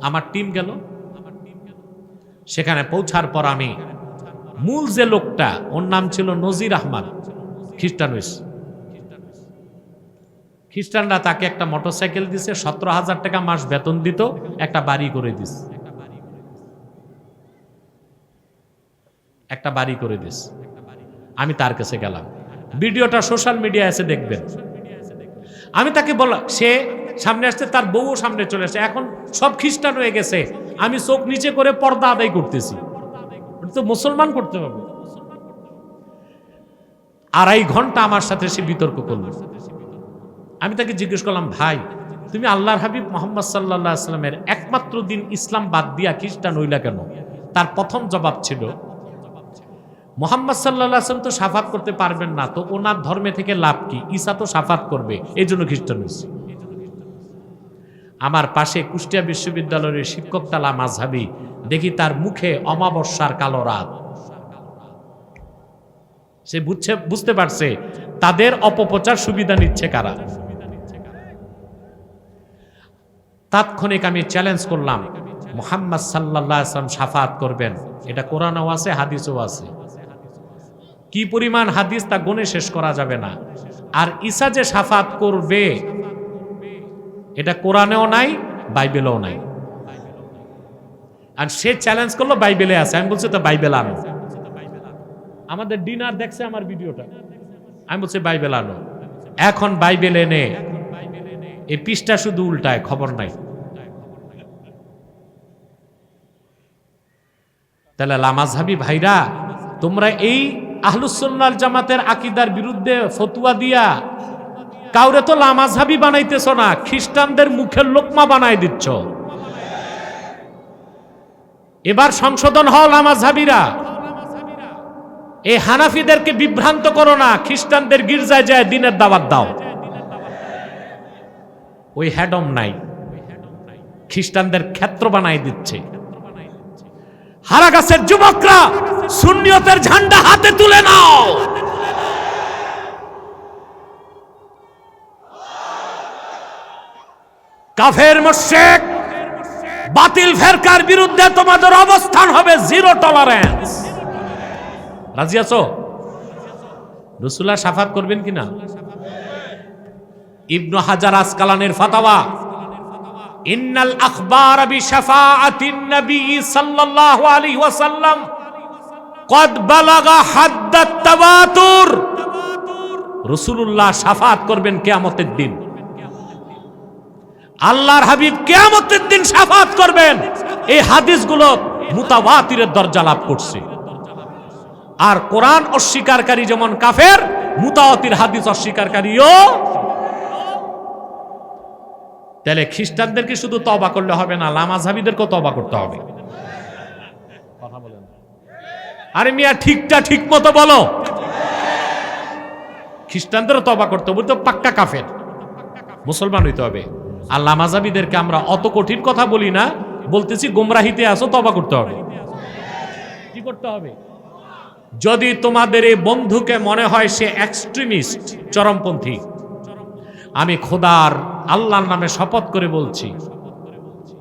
A: আমার টিম গেল। সেখানে পৌঁছার পর আমি মূল যে লোকটা, ওর নাম ছিল নজির আহমদ, খ্রিস্টান হইস। খ্রিস্টানরা তাকে একটা মোটরসাইকেল দিছে, 17,000 টাকা মাস বেতন দিত, একটা বাড়ি করে দিস, একটা বাড়ি করে দিস। আমি তার কাছে গেলাম, ভিডিওটা সোশ্যাল মিডিয়ায় আছে, দেখবেন। আমি তাকে বললাম, সে সামনে আসছে, তার বউও সামনে চলে আসছে, এখন সব খ্রিস্টান হয়ে গেছে। আমি চোখ নিচে করে পর্দা আদায় করতেছি, তো মুসলমান করতে হবে। 2.5 ঘন্টা আমার সাথে সে বিতর্ক করল। আমি তাকে জিজ্ঞেস করলাম, ভাই তুমি আল্লাহর হাবিব মোহাম্মদ সাল্লাল্লাহু আলাইহি ওয়াসাল্লামের একমাত্র দিন ইসলাম বাদ দিয়া খ্রিস্টান হইলা কেন? তার প্রথম জবাব ছিল, মোহাম্মদ সাল্লাল্লাহু আলাইহি ওয়াসাল্লাম তো শাফাত করতে পারবেন না, তো ওনার ধর্মে থেকে লাভ কি? ঈসা তো শাফাত করবে, এই জন্য খ্রিস্টান হয়েছে। আমার পাশে কুষ্টিয়া বিশ্ববিদ্যালয়ের শিক্ষক তালা মাযহাবী, দেখি তার মুখে অমাবস্যার কালো রাত। সে বুঝতে পারছে তাদের অপপ্রচার সুবিধা নিচ্ছে কারা। তাৎক্ষণিক আমি চ্যালেঞ্জ করলাম, মুহাম্মদ সাল্লাল্লাহু আলাইহি ওয়াসাল্লাম শাফাত করবেন, এটা কোরআনেও আছে, হাদিসেও আছে। কি পরিমাণ হাদিস তা গুণে শেষ করা যাবে না। আর ঈসা যে শাফাত করবে, এটা কোরআনেও নাই, বাইবেলেও নাই। আর সে চ্যালেঞ্জ করলো বাইবেলে আছে। আমি বলছি তো বাইবেল আনো। আমাদের ডিনার দেখছে আমার ভিডিওটা, আমি বলছি বাইবেল আনো। এখন বাইবেল এনে এই পৃষ্ঠা শুধু উল্টায়, খবর নাই। তাহলে লামাযহাবী ভাইরা, তোমরা এই আহলুস সুন্নাহ জামাতের আকীদার বিরুদ্ধে ফতোয়া দিয়া কাউরে তো লামাযহাবী বানাইতেছ না, খ্রিস্টানদের মুখের লোকমা বানাই দিচ্ছ। এবার সংশোধন হও লামাযহাবীরা। এই হানাফিদেরকে বিভ্রান্ত করো না, খ্রিস্টানদের গির্জায় যায় দিনের দাওয়াত দাও। ওই হ্যাডম নাই, খ্রিস্টানদের ক্ষেত্র বানাই দিচ্ছে। হারাগাছের যুবকরা, সুন্নিয়তের ঝান্ডা হাতে তুলে নাও। কাফের মুশরিক বাতিল ফেরকার বিরুদ্ধে তোমাদের অবস্থান হবে জিরো টলারেন্স। রাজি আছো? রাসূলুল্লাহ শাফাত করবেন কিনা? ইবনু হাজার আসকালানের ফাতাওয়া, ইন্নাল আখবার বিশাফাআতিন নবী সাল্লাল্লাহু আলাইহি ওয়াসাল্লাম কদ বালাগা হাদ্দাত তাওয়াতুর। রাসূলুল্লাহ শাফাত করবেন কিয়ামতের দিন। আল্লাহর হাবিব কিয়ামতের দিন শাফাত করবেন, এই হাদিসগুলো মুতাওয়াতিরের দরজা লাভ করছে। আর কোরআন অস্বীকারী যেমন কাফের, মুতাওয়াতির হাদিস অস্বীকারীও। তাহলে খ্রিস্টানদেরকে শুধু তওবা করলে হবে না, লামাযহাবীদেরকেও তওবা করতে হবে। কথা বলেন, আরে মিয়া ঠিকটা ঠিক মতো বলো। খ্রিস্টানদেরও তওবা করতে হবে, তো পাক্কা কাফের, মুসলমান হইতে হবে। আর লামাযহাবীদেরকে আমরা অত কঠিন কথা বলি না, বলতেছি গোমরাহিতে আসো, তওবা করতে হবে। কি করতে হবে? যদি তোমাদের এই বন্ধুকে মনে হয় সে এক্সট্রিমিস্ট, চরমপন্থী, আমি খোদার আল্লাহর নামে শপথ করে বলছি,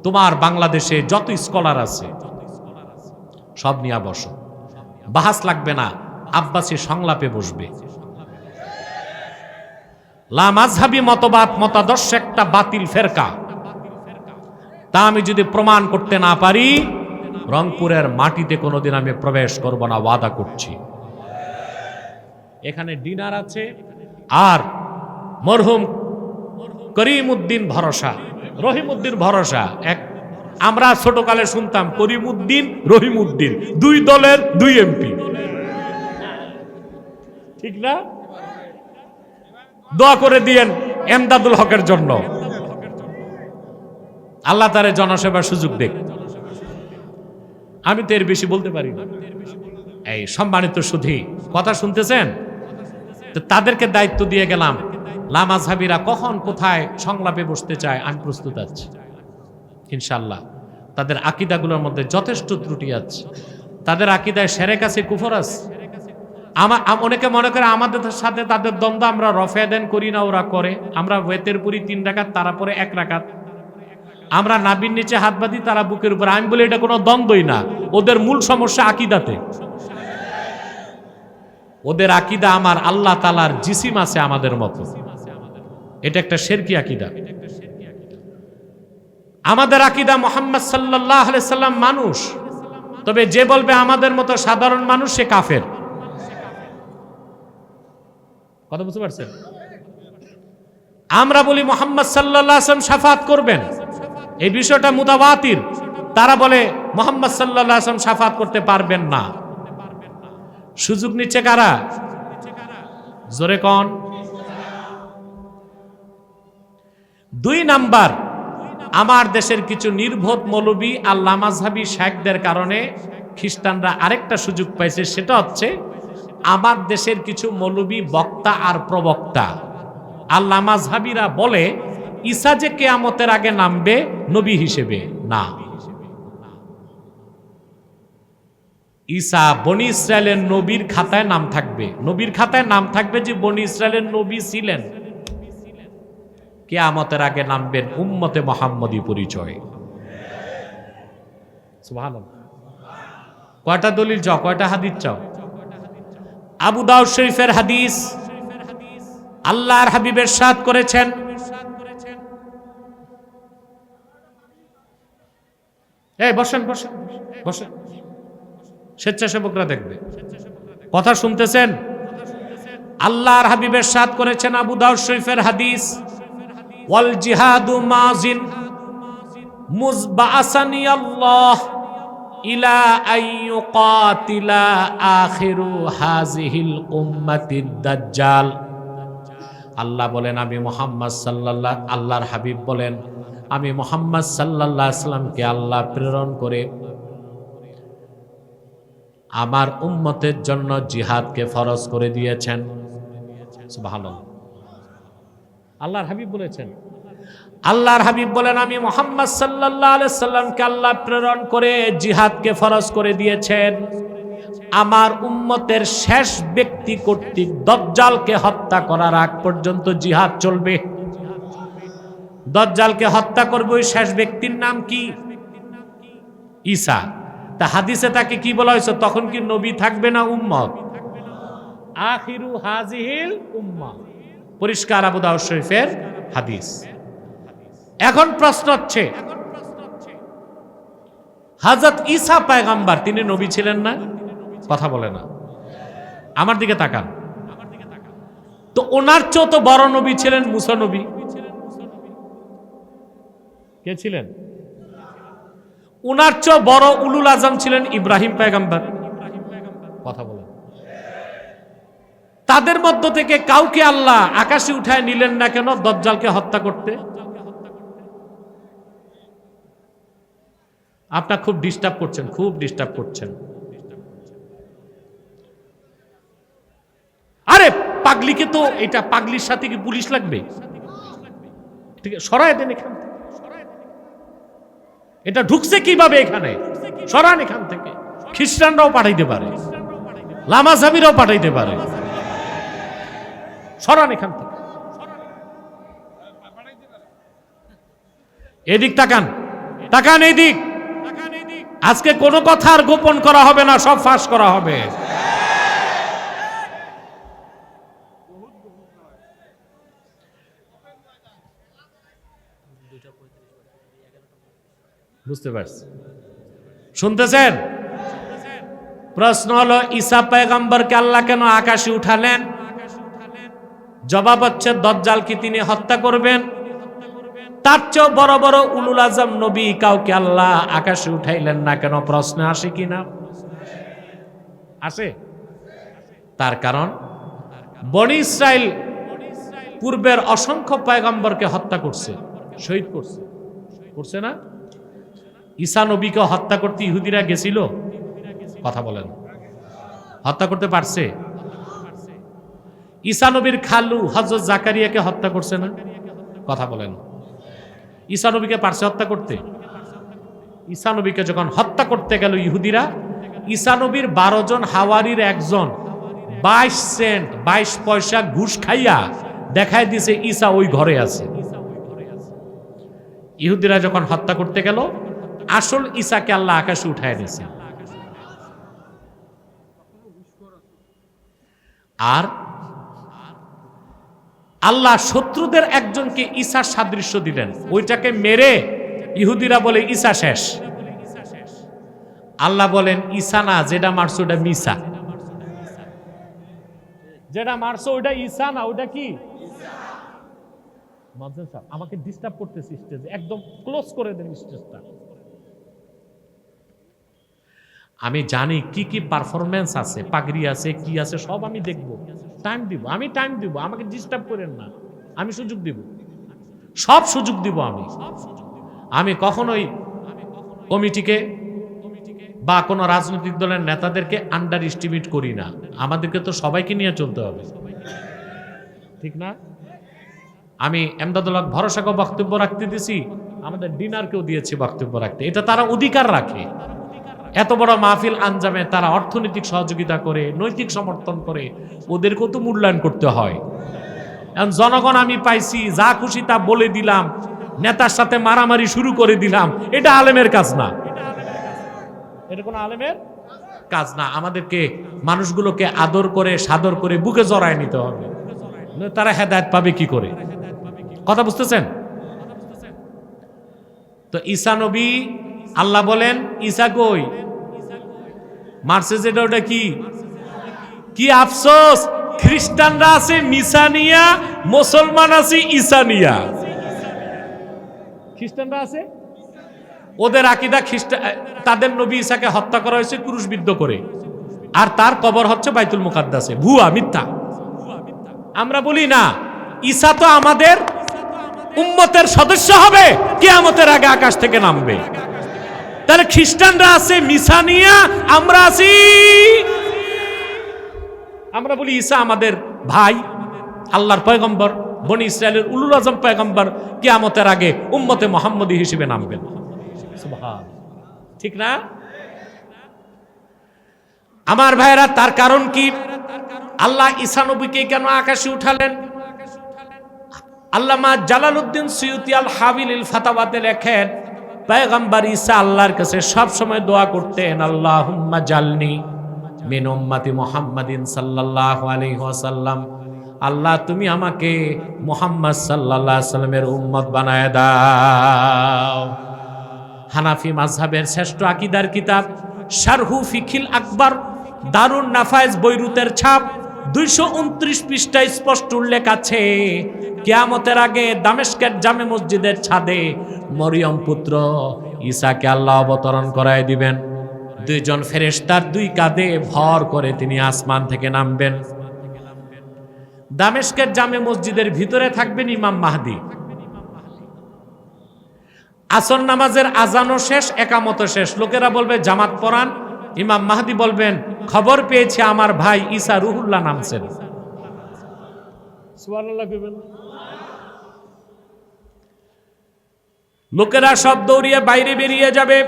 A: তোমার বাংলাদেশে যত স্কলার আছে সব নিয়ে বসো, বাহাস লাগবে না, আব্বাসী সংলাপে বসবে। লামাযহাবী মতবাদ মতাদর্শ একটা বাতিল ফেরকা, তা আমি যদি প্রমাণ করতে না পারি, রংপুরের মাটিতে কোনোদিন আমি প্রবেশ করব না, ওয়াদা করছি। এখানে ডিনার আছে। আর মরহুম করিমউদ্দিন ভরসা, রহিমউদ্দিন ভরসা, এক আমরা ছোটকালে শুনতাম করিমউদ্দিন রহিমউদ্দিন, দুই দলের দুই এমপি, ঠিক না? দোয়া করে দিয়েন এমদাদুল হকের জন্য, আল্লাহ তারে জনসেবার সুযোগ দেখ। আমি তো এর বেশি বলতে পারি না। এই সম্মানিত সুধী, কথা শুনতেছেন? তো তাদেরকে দায়িত্ব দিয়ে গেলাম, লামাযহাবীরা কখন কোথায় সংলাপে বসতে চায়, আমি প্রস্তুত আছি ইনশাআল্লাহ। তাদের আকীদাগুলোর মধ্যে যথেষ্ট ত্রুটি আছে। তাদের আকীদায় শিরক আছে, কুফর আছে। অনেকে মনে করে আমাদের সাথে তাদের দ্বন্দ্ব, আমরা রফে দেন করি না, ওরা করে। আমরা ওয়েতের পুরি 3 রাকাত, তারা পরে 1 রাকাত। আমরা নাবির নিচে হাত বাঁধি, তারা বুকের উপর। আমি বলি এটা কোনো দ্বন্দ্বই না, ওদের মূল সমস্যা আকীদাতে। ওদের আকীদা আমার আল্লাহ তাআলার জিসিম আছে আমাদের মতো, এটা একটা শিরকি আকীদা। আমাদের আকীদা মুহাম্মদ সাল্লাল্লাহু আলাইহি সাল্লাম মানুষ, তবে যে বলবে আমাদের মতো সাধারণ মানুষ সে কাফের। কথা বুঝতে পারছেন? আমরা বলি মুহাম্মদ সাল্লাল্লাহু আলাইহি ওয়াসাল্লাম শাফাত করবেন, এই বিষয়টা মুতাওয়াতির। তারা বলে মুহাম্মদ সাল্লাল্লাহু আলাইহি ওয়াসাল্লাম শাফাত করতে পারবেন না। সুযোগ নিচ্ছে কারা? জোরে কোন? 2 নাম্বার, আমার দেশের কিছু নির্বোধ মৌলবী আর লামাযহাবী শাইখদের কারণে খ্রিস্টানরা আরেকটা সুযোগ পাইছে, সেটা হচ্ছে আমার দেশের কিছু মৌলবী বক্তা আর প্রবক্তা আর লামাযহাবীরা বলে ঈসা যে কিয়ামতের আগে নামবে নবী হিসেবে না। ঈসা বনি ইসরায়েলের নবীর খাতায় নাম থাকবে, নবীর খাতায় নাম থাকবে যে বনি ইসরায়েলের নবী ছিলেন, কিয়ামতের আগে নামবেন উম্মতে মুহাম্মদী পরিচয়। সুবহানাল্লাহ। কয়টা দলিল চাও, কয়টা হাদিস চাও? আবু দাউদ শরীফের হাদিস, আল্লাহর হাবিব ইরশাদ করেছেন, এই বসেন বসেন বসেন, স্বেচ্ছাসেবকরা দেখবে, কথা শুনতেছেন? আল্লাহর হাবিব ইরশাদ করেছেন, আবু দাউদ শরীফের হাদিস, ওয়াল জিহাদু মাজিন মুজবাসানি আল্লাহ ইলা আইয়ুকাতিলা আখিরু হাযিহিল উম্মাতিদ দাজ্জাল। আল্লাহ বলেন, আমি মুহাম্মদ সাল্লাল্লাহু, আল্লাহর হাবিব বলেন, আমি মুহাম্মদ সাল্লাল্লাহু আলাইহি সাল্লামকে আল্লাহ প্রেরণ করে আমার উম্মতের জন্য জিহাদকে ফরজ করে দিয়েছেন। সুবহানাল্লাহ। আল্লাহর হাবিব বলেছেন, আল্লাহর হাবিব বলেন, আমি মুহাম্মদ সাল্লাল্লাহু আলাইহি সাল্লামকে আল্লাহ প্রেরণ করে জিহাদকে ফরজ করে দিয়েছেন আমার উম্মতের শেষ ব্যক্তি কর্তৃক দাজ্জালকে হত্যা করার আগ পর্যন্ত জিহাদ চলবে। দাজ্জালকে হত্যা করবে ওই শেষ ব্যক্তির নাম কি? ঈসা। তা হাদিসে তাকে কি বলা হয়েছে? তখন কি নবী থাকবে না উম্মত? আখিরু হাযিহিল উম্মাহ। পরিষ্কার আবু দাউদ শরীফের হাদিস। এখন প্রশ্ন হচ্ছে, হযরত ঈসা পয়গম্বর তিনি নবী ছিলেন না? কথা বলে না, আমার দিকে তাকান। তো ওনার চেয়েও তো বড় নবী ছিলেন মুসা নবী। কে ছিলেন? ওনার চেয়েও বড় উলুল আজম ছিলেন ইব্রাহিম পয়গম্বর। কথা বলেন। তাদের মধ্য থেকে কাউকে আল্লাহ আকাশে উঠায় নিলেন না কেন দাজ্জালকে হত্যা করতে? আপনার খুব ডিস্টার্ব করছেন, খুব ডিস্টার্ব করছেন। আরে পাগলিকে তো, এটা পাগলির সাথে কি পুলিশ লাগবে? ঠিক আছে, সরায় দেন এখান থেকে। এটা ঢুকছে কিভাবে এখানে? সরান এখান থেকে। খ্রিস্টানরাও পাঠাইতে পারে, লামাযহাবীরাও পাঠাইতে পারে। সরান এখান থেকে। এদিক তাকান, তাকান এদিক। আজকে কোনো কথা আর গোপন করা হবে না, সব ফাঁস করা হবে। বুঝতে পারছি? শুনতেছেন? প্রশ্ন হলো, ঈসা পয়গম্বরকে আল্লাহ কেন আকাশে উঠালেন? জবাব হচ্ছে, দাজ্জাল কি তিনি হত্যা করবেন? তার চেয়েও বড় বড় উলুল আজম নবী কাউকে আল্লাহ আকাশে উঠাইলেন না কেন? প্রশ্ন আসে কি না? আসে। তার কারণ বনি ইসরাইল পূর্বের অসংখ্য পয়গম্বরকে হত্যা করছে, শহীদ করছে, করছে না? ঈসা নবীকে হত্যা করতে ইহুদিরা গেছিল? কথা বলেন। হত্যা করতে পারছে? ঈসা নবীর খালু হযরত জাকারিয়াকে হত্যা করছে না? কথা বলেন। ঈসা নবীকে পারছে হত্যা করতে? ঈসা নবীকে যখন হত্যা করতে গেল ইহুদিরা, ঈসা নবীর 12 জন হাওয়ারির একজন 22 সেন্ট 22 পয়সা ঘুষ খাইয়া দেখায় দিছে ঈসা ওই ঘরে আছে। ইহুদিরা যখন হত্যা করতে গেল, আসল ঈসাকে আল্লাহ আকাশে উঠায় দিয়েছে। আর আল্লাহ শত্রুদের একজনকে ঈসার সাদৃশ্য দিলেন, ওইটাকে মেরে ইহুদিরা বলে ঈসা শেষ। আল্লাহ বলেন ঈসা না, যেটা মারছো ওটা মিসা। যেটা মারছো ওটা ঈসা না, ওটা কি? আমাকে ডিস্টার্ব করতেছে স্টেজে, একদম ক্লোজ করে দেন স্টেজটা। আমি জানি কি কি পারফরমেন্স আছে, পাগড়ি আছে, কি আছে, সব আমি দেখব, টাইম দিব, আমি টাইম দিব, আমাকে ডিস্টার্ব করেন না, আমি সুযোগ দিব, সব সুযোগ দিব। আমি কখনোই কমিটিকে বা কোনো রাজনৈতিক দলের নেতাদেরকে আন্ডার এস্টিমেট করি না। আমাদেরকে তো সবাইকে নিয়ে চলতে হবে, ঠিক না? আমি এমদাদুল্লাহ ভরসাকে বক্তব্য রাখতে দিছি, আমাদের ডিনারকেও দিয়েছি বক্তব্য রাখতে, এটা তারা অধিকার রাখে। এত বড় মাহফিল আঞ্জামে তারা অর্থনৈতিক সহযোগিতা করে, নৈতিক সমর্থন করে, ওদেরকেও তো মূল্যায়ন করতে হয়। এখন জনগণ আমি পাইছি, যা খুশি তা বলে দিলাম, নেতার সাথে মারামারি শুরু করে দিলাম, এটা আলেমের কাজ না, এটা কোনো আলেমের কাজ না। আমাদেরকে মানুষগুলোকে আদর করে সাদর করে বুকে জড়ায় নিতে হবে, তারা হেদায়েত পাবে কি করে? কথা বুঝতেছেন তো? ঈসা নবী, আল্লাহ বলেন ঈসা কই? মারছে যেটা, ওটা কি? কি আফসোস, খ্রিস্টানরা আছে মিসানিয়া, মুসলমান আছে ঈসানিয়া। খ্রিস্টানরা আছে, ওদের আকীদা খ্রিস্টান, তাদের নবী ঈসাকে হত্যা করা হয়েছে ক্রুশবিদ্ধ করে, আর তার কবর হচ্ছে বাইতুল মুকাদ্দাসে। ভুয়া, মিথ্যা। আমরা বলি না, ঈসা তো আমাদের উম্মতের সদস্য হবে, কিয়ামতের আগে আকাশ থেকে নামবে। তাহলে খ্রিস্টানরা আছে মিসানিয়া, আমরা আছি, আমরা বলি ঈসা আমাদের ভাই, আল্লাহর পয়গম্বর, বনি ইসরায়েলের উলুল আজম পয়গম্বর, কিয়ামতের আগে উম্মতে মুহাম্মদী হিসেবে নামবেন। সুবহান, ঠিক না? আমার ভাইরা, তার কারণ কি? আল্লাহ ঈসা নবীকে কেন আকাশে উঠালেন? আল্লামা জালালউদ্দিন সুয়ুতী আল হাবিলিল ফাতাওয়াতে লেখেন, পয়গম্বর ঈসা আল্লাহর কাছে সব সময় দোয়া করতেন, আল্লাহুম্মা জালনি মিন উম্মতি মুহাম্মাদিন সাল্লাল্লাহু আলাইহি ওয়াসাল্লাম, আল্লাহ তুমি আমাকে মুহাম্মদ সাল্লাল্লাহু আলাইহি ওয়াসাল্লামের উম্মত বানায় দাও। হানাফি মাযহাবের শ্রেষ্ঠ আকীদার কিতাব শারহু ফিকিল আকবর, দারুন নাফায়েজ বৈরুতের ছাপ, 229 পৃষ্ঠায় স্পষ্ট উল্লেখ আছে, কিয়ামতের আগে দামেস্কের জামে মসজিদের ছাদে মরিয়ম পুত্র ঈসাকে আল্লাহ অবতরণ করায় দিবেন। 2 জন ফেরেশতার 2 কাঁধে ভর করে তিনি আসমান থেকে নামবেন। দামেস্কের জামে মসজিদের ভিতরে থাকবেন ইমাম মাহদি। আসর নামাজের আজানও শেষ, একামতও শেষ। লোকেরা বলবে জামাত পড়ান, ইমাম মাহদি বলবেন খবর পেয়েছি আমার ভাই ঈসা রুহুল্লাহ নামছেন। সুবহানাল্লাহ কইবেন। লোকেরা সব দৌড়িয়ে বাইরে বেরিয়ে যাবে,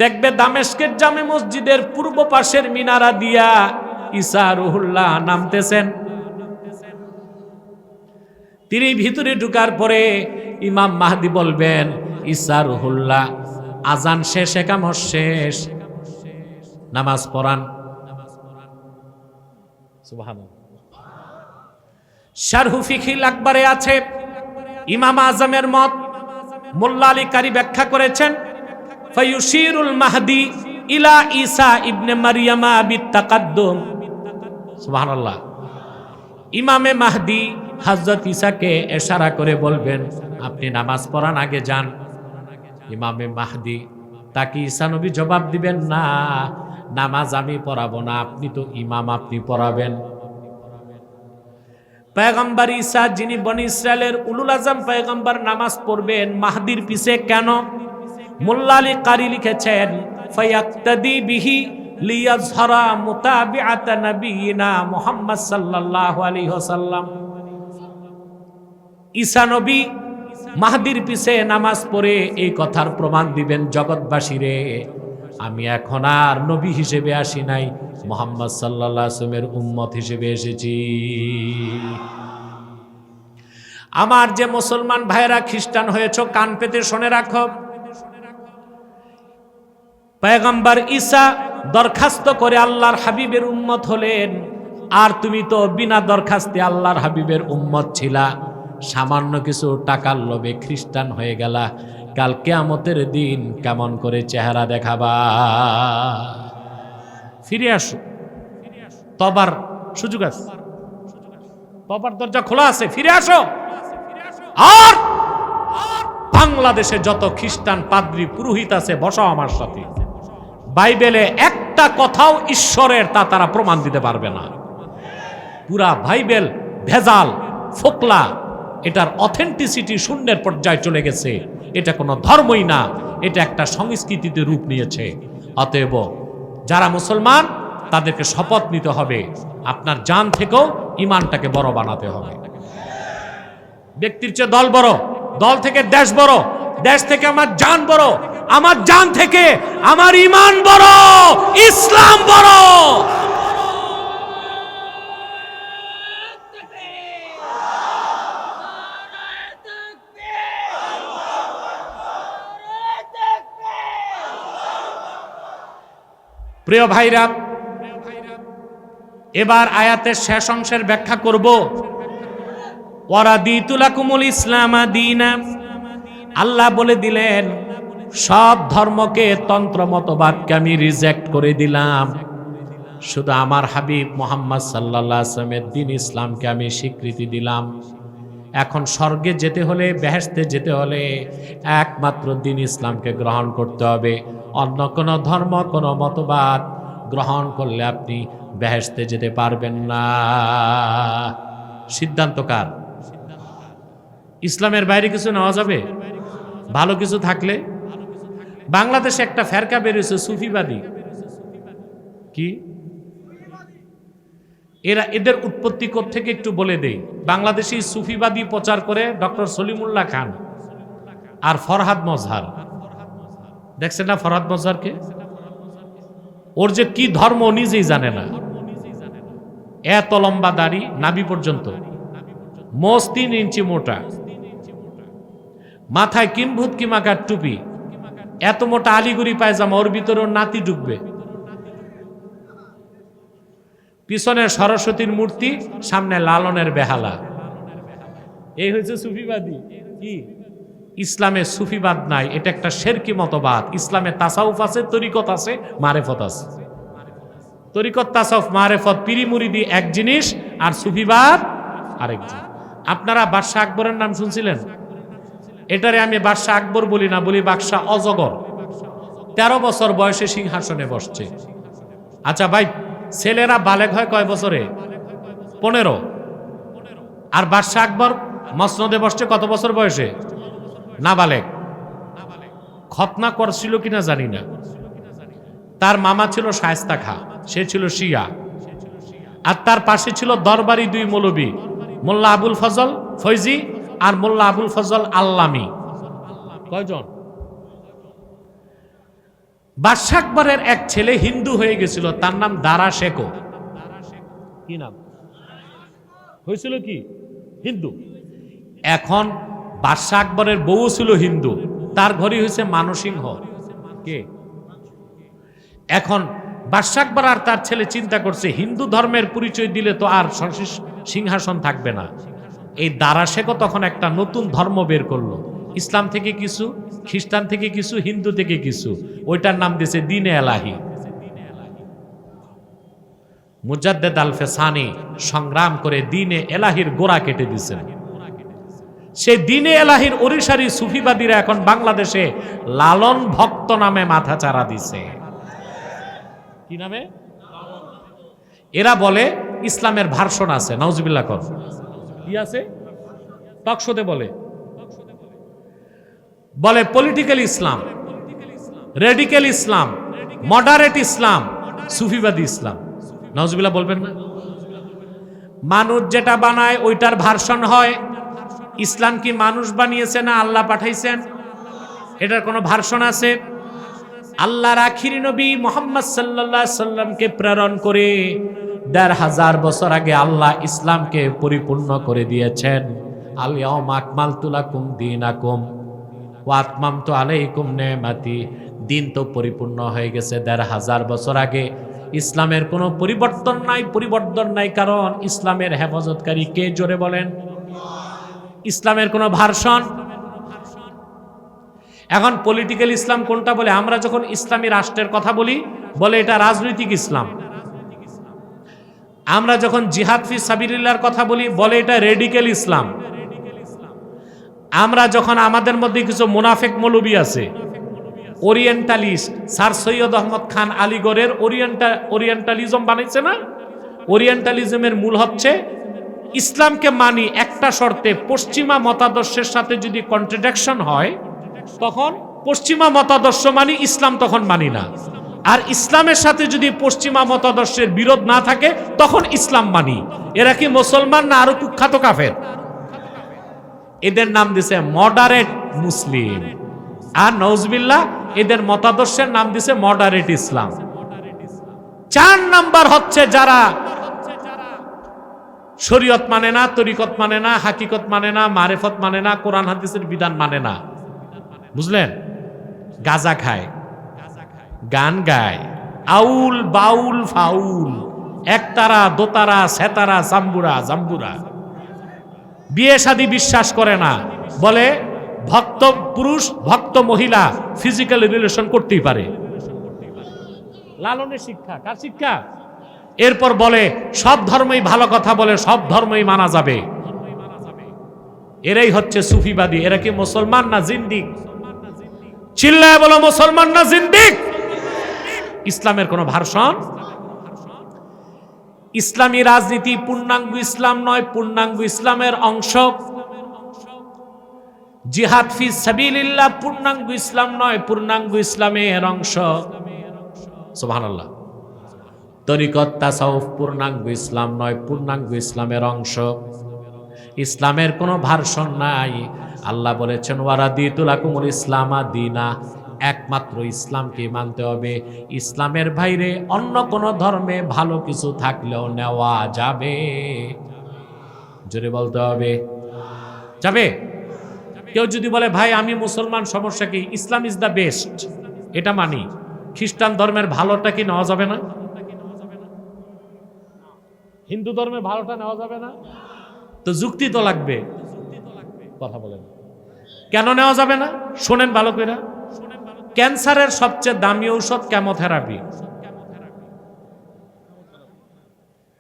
A: দেখবে দামেস্কের জামে মসজিদের পূর্ব পাশের মিনারা দিয়া ঈসা রুহুল্লাহ নামতেছেন। তিনি ভিতরে ঢুকার পরে ইমাম মাহদি বলবেন ঈসা রুহুল্লাহ, আজান শেষ, একামত শেষ, নামাজ পড়ান। সুবহানাল্লাহ। শারহু ফিকিল আকবরে আছে, ইমাম আজমের মত মোল্লা আলী কারি ব্যাখ্যা করেছেন, ফায়ুশিরুল মাহদি ইলা ঈসা ইবনে মারইয়ামা বিত্তাকাদ্দুম। সুবহানাল্লাহ। ইমামে মাহদি হযরত ঈসাকে ইশারা করে বলবেন আপনি নামাজ পড়ান, আগে যান। ইমামে মাহদি তাকে ঈসা নবী জবাব দিবেন না, নামাজ আমি পড়াবো না, আপনি তো ইমাম, আপনি পড়াবেন। পয়গম্বর ঈসা যিনি বনি ইসরায়েলের উলুল আজম পয়গম্বর নামাজ পড়বেন মাহদির পিছে কেন? মোল্লা আলী কারি লিখেছেন, ফায়াক্তাদি বিহি লিয়াজহারা মুতাবিআত নবিয়িনা মুহাম্মদ সাল্লাল্লাহু আলাইহি ওয়াসাল্লাম। ঈসা নবী মাহদির পিছে নামাজ পড়ে এই কথার প্রমাণ দিবেন জগৎবাসীরে, আমি এখন আর নবী হিসেবে আসি নাই, মুহাম্মদ সাল্লাল্লাহু আলাইহি ওয়াসাল্লামের উম্মত হিসেবে এসেছি। আমার যে মুসলমান ভাইরা খ্রিস্টান হয়েছো, কান পেতে শুনে রাখো, পয়গম্বর ঈসা দরখাস্ত করে আল্লাহর হাবিবের উম্মত হলেন, আর তুমি তো বিনা দরখাস্তে আল্লাহর হাবিবের উম্মত ছিলা, সামান্য কিছু টাকার লোভে খ্রিস্টান হয়ে গেলা, কাল কিয়ামতের দিন কেমন করে চেহারা দেখাবা? ফিরে আসো, তবার সুযোগ আছে, তবার দরজা খোলা আছে, ফিরে আসো। আর বাংলাদেশে যত খ্রিস্টান পাদ্রী পুরোহিত আছে, বসাও আমার সাথে। বাইবেলে একটা কথাও ঈশ্বরের তা তারা প্রমাণ দিতে পারবে না। পুরা বাইবেল ভেজাল, ফোকলা, এটার অথেন্টিসিটি শূন্যের পর্যায়ে চলে গেছে। এটা কোনো ধর্মই না, এটা একটা সংস্কৃতিতে রূপ নিয়েছে। অতএব যারা মুসলমান তাদেরকে শপথ নিতে হবে, আপনার জান থেকেও ইমানটাকে বড় বানাতে হবে। ব্যক্তির চেয়ে দল বড়, দল থেকে দেশ বড়, দেশ থেকে আমার জান বড়, আমার জান থেকে আমার ইমান বড়, ইসলাম বড়। প্রিয় ভাইরা, এবার আয়াতের শেষ অংশের ব্যাখ্যা করব। ওয়ারাদিতু লাকুমুল ইসলামা দীনা, আল্লাহ বলে দিলেন সব ধর্মকে, তন্ত্র মতবাদকে আমি রিজেক্ট করে দিলাম, শুধু আমার হাবিব মুহাম্মদ সাল্লাল্লাহু আলাইহি ওয়াসাল্লামের দ্বীন ইসলামকে আমি স্বীকৃতি দিলাম। এখন স্বর্গে যেতে হলে, বেহেশতে যেতে হলে একমাত্র দ্বীন ইসলামকে গ্রহণ করতে হবে। অন্য কোনো ধর্ম, কোনো মতবাদ গ্রহণ করলে আপনি বেহেশতে যেতে পারবেন না। সিদ্ধান্ত কার? ইসলামের বাইরে কিছু নেওয়া যাবে? ভালো কিছু থাকলে। বাংলাদেশে একটা ফেরকা বেরিয়েছে সুফিবাদী। কি এরা, এদের উৎপত্তি কোত্থেকে একটু বলে দেই। বাংলাদেশি সুফিবাদী প্রচার করে ডক্টর সলিমুল্লাহ খান আর ফরহাদ মজহার। দেখছেন না ফরহাদ মজহারকে? ওর যে কি ধর্ম নিজেই জানে না। এত লম্বা দাড়ি, নাভি পর্যন্ত, মোষ 3 ইঞ্চি মোটা, মাথায় কিনভূত কিমাকার টুপি, এত মোটা আলিগুড়ি পায়জামা, ওর ভিতরে ওর নাতি ঢুকবে। পিছনে সরস্বতীর মূর্তি, সামনে লালনের বেহালা। এই হচ্ছে সুফিবাদী। কি? ইসলামে সুফিবাদ নাই, এটা একটা শিরকি মতবাদ। ইসলামে তাসাউফ আছে, তরিকত আছে, মারেফত আছে। তরিকত, তাসাউফ, মারেফত, পীরি মুরিদি এক জিনিস, আর সুফিবাদ আরেক জিনিস। আপনারা বাদশাহ আকবরের নাম শুনছিলেন? এটারে আমি বাদশাহ আকবর বলি না, বলি বাদশাহ অজগর। 13 বছর বয়সে সিংহাসনে বসছে। আচ্ছা ভাই, ছেলেরা বালেগ হয় কয় বছরে? 15। আর বাদশাহ আকবর মসনদে বসছে কত বছর বয়সে? না বালেগ। খতনা করছিল কিনা জানি না। তার মামা ছিল শায়েস্তা খা, সে ছিল শিয়া। আর তার পাশে ছিল দরবারি 2 মৌলবী, মোল্লা আবুল ফজল ফৈজি আর মোল্লা আবুল ফজল আল্লামী। কয়জন? বাদশাহ আকবরের এক ছেলে হিন্দু হয়ে গেছিল, তার নাম দারা শেখো। কি নাম হয়েছিল? কি হিন্দু। এখন বাদশাহ আকবরের বউ ছিল হিন্দু, তার ঘরে হয়েছে মানসিংহ। কে? এখন বাদশাহ আকবর আর তার ছেলে চিন্তা করছে, হিন্দু ধর্মের পরিচয় দিলে তো আর সিংহাসন থাকবে না। এই দারা শেখো তখন একটা নতুন ধর্ম বের করলো, ইসলাম থেকে কিছু, খ্রিস্টান থেকে কিছু, হিন্দু থেকে কিছু। ওইটার নাম দিয়েছে দ্বীনে এলাহি। মুজাদ্দেদ আল ফেসানি সংগ্রাম করে দ্বীনে এলাহির গোড়া কেটে দিয়েছেন। সেই দ্বীনে এলাহির অরিসারি সুফিবাদীরা এখন বাংলাদেশে লালন ভক্ত নামে মাথা চারা দিছে। কি নামে? এরা বলে ইসলামের ভার্সন আছে। নাউজুবিল্লাহ কর। কি আছে? টকশোতে বলে পলিটিক্যাল ইসলাম, রেডিক্যাল ইসলাম, মডারেট ইসলাম, সুফিবাদী ইসলাম। নাউজুবিল্লাহ বলবেন না? মানুষ যেটা বানায় ওইটার ভার্সন হয়। ইসলাম কি মানুষ বানিয়েছে না আল্লাহ পাঠাইছেন? এটার কোনো ভার্সন আছে? আল্লাহর আখিরি নবী মুহাম্মদ সাল্লাল্লাহু আলাইহি সাল্লামকে প্রেরণ করে ১৫০০ বছর আগে আল্লাহ ইসলামকে পরিপূর্ণ করে দিয়েছেন। আল ইয়াউমা আকমালতু লাকুম দীনাকুম ওয়া আতমামতু আলাইকুম নি'মাতি। দিন তো পরিপূর্ণ হয়ে গেছে ১৫০০ বছর আগে। ইসলামের কোনো পরিবর্তন নাই, কারণ ইসলামের হেফাজতকারী কে? জোরে বলেন। ইসলামের কোনো ভার্সন। এখন পলিটিক্যাল ইসলাম কোনটা বলে? আমরা যখন ইসলামী রাষ্ট্রের কথা বলি, বলে এটা রাজনৈতিক ইসলাম। আমরা যখন জিহাদ ফি সাবিলিল্লাহর কথা বলি, বলে এটা রেডিক্যাল ইসলাম। আমরা যখন আমাদের মধ্যে কিছু মুনাফিক মৌলবী আছে, orientalist, sir Syed Ahmad Khan আলীগড়ের Orientalism বানাইছে না? ওরিয়েন্টালিজমের মূল হচ্ছে ইসলামকে মানি একটা শর্তে, পশ্চিমা মতাদর্শের সাথে যদি কন্ট্রাডিকশন হয় তখন পশ্চিমা মতাদর্শ মানি, ইসলাম তখন মানি না। আর ইসলামের সাথে যদি পশ্চিমা মতাদর্শের বিরোধ না থাকে তখন ইসলাম মানি। এরা কি মুসলমান না আরো কুখ্যাত কাফের? এদের নাম দিছে মডারেট মুসলিম। আর নওজবিল্লাহ এদের মতাদর্শের নাম দিছে মডারেট ইসলাম। ৪ নাম্বার হচ্ছে যারা শরীয়ত মানে না, তরিকত মানে না, হাকিকত মানে না, মারেফত মানে না, কোরআন হাদিসের বিধান মানে না। বুঝলেন? গাঁজা খায়, গান গায়, আউল বাউল ফাউল, একতারা দোতারা সেতারা জাম্বুরা। বিয়ে শাদী বিশ্বাস করে না, বলে ভক্ত পুরুষ ভক্ত মহিলা ফিজিক্যাল রিলেশন করতেই পারে। লালনের শিক্ষা, কার শিক্ষা? এরপর বলে সব ধর্মই ভালো কথা বলে, সব ধর্মই মানা যাবে। এরাই হচ্ছে সুফিবাদী। এরা কি মুসলমান না জিন্দিক? চিল্লায় বলো, মুসলমান না জিন্দিক? ইসলামের কোন ভার্সন? ইসলামী রাজনীতি পূর্ণাঙ্গ ইসলাম নয়, পূর্ণাঙ্গ ইসলামের অংশ। জিহাদ ফি সাবিলিল্লাহ পূর্ণাঙ্গ ইসলাম নয়, পূর্ণাঙ্গ ইসলামের অংশ। সুবহানাল্লাহ। তরিকত তাসাউফ পূর্ণাঙ্গ ইসলাম নয়, পূর্ণাঙ্গ ইসলামের অংশ। ইসলামের কোনো ভার্সন নাই। আল্লাহ বলেছেন ওয়ারাদিতু লাকুমুল ইসলামা দীনা, একমাত্র ইসলামকে মানতে হবে। ইসলামের বাইরে অন্য কোন ধর্মে ভালো কিছু থাকলেও নেওয়া যাবে। জোরে বলতে হবে, যাবে। কেউ যদি বলে ভাই আমি মুসলমান, সমস্যা কি? ইসলাম ইজ দ্য বেস্ট, এটা মানি। খ্রিস্টান ধর্মের ভালোটা কি নেওয়া যাবে না? হিন্দু ধর্মের ভালোটা নেওয়া যাবে না? তো যুক্তি তো লাগবে। কথা বলেন, কেন নেওয়া যাবে না? শোনেন ভালো করে। ক্যান্সারের সবচেয়ে দামি ঔষধ কেমোথেরাপি।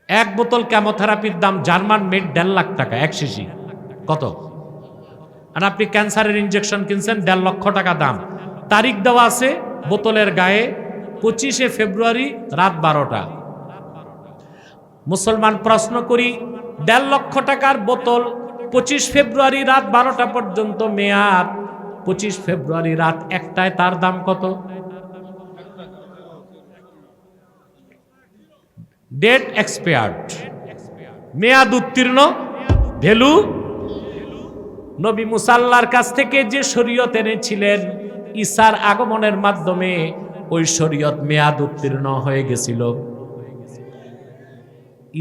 A: 1 বোতল কেমোথেরাপির দাম জার্মান মেড 1.5 লাখ টাকা, 1 শিশি। কত? আর আপনি ক্যান্সারের ইনজেকশন কিনছেন 1.5 লক্ষ টাকা দাম। তারিখ দেওয়া আছে বোতলের গায়ে 25শে ফেব্রুয়ারি রাত 12টা। মুসলমান প্রশ্ন করি, 1.5 লক্ষ টাকার বোতল 25 ফেব্রুয়ারি রাত 12টা পর্যন্ত মেয়াদ, 25 ফেব্রুয়ারি রাত 1টায় তার দাম কত? ডেট এক্সপায়ার্ড, মেয়াদ উত্তীর্ণ, ভ্যালু। নবী মুসা আল্লাহর কাছ থেকে যে শরীয়ত এনেছিলেন ঈসার আগমনের মাধ্যমে, ওই শরীয়ত মেয়াদ উত্তীর্ণ হয়ে গেছিল।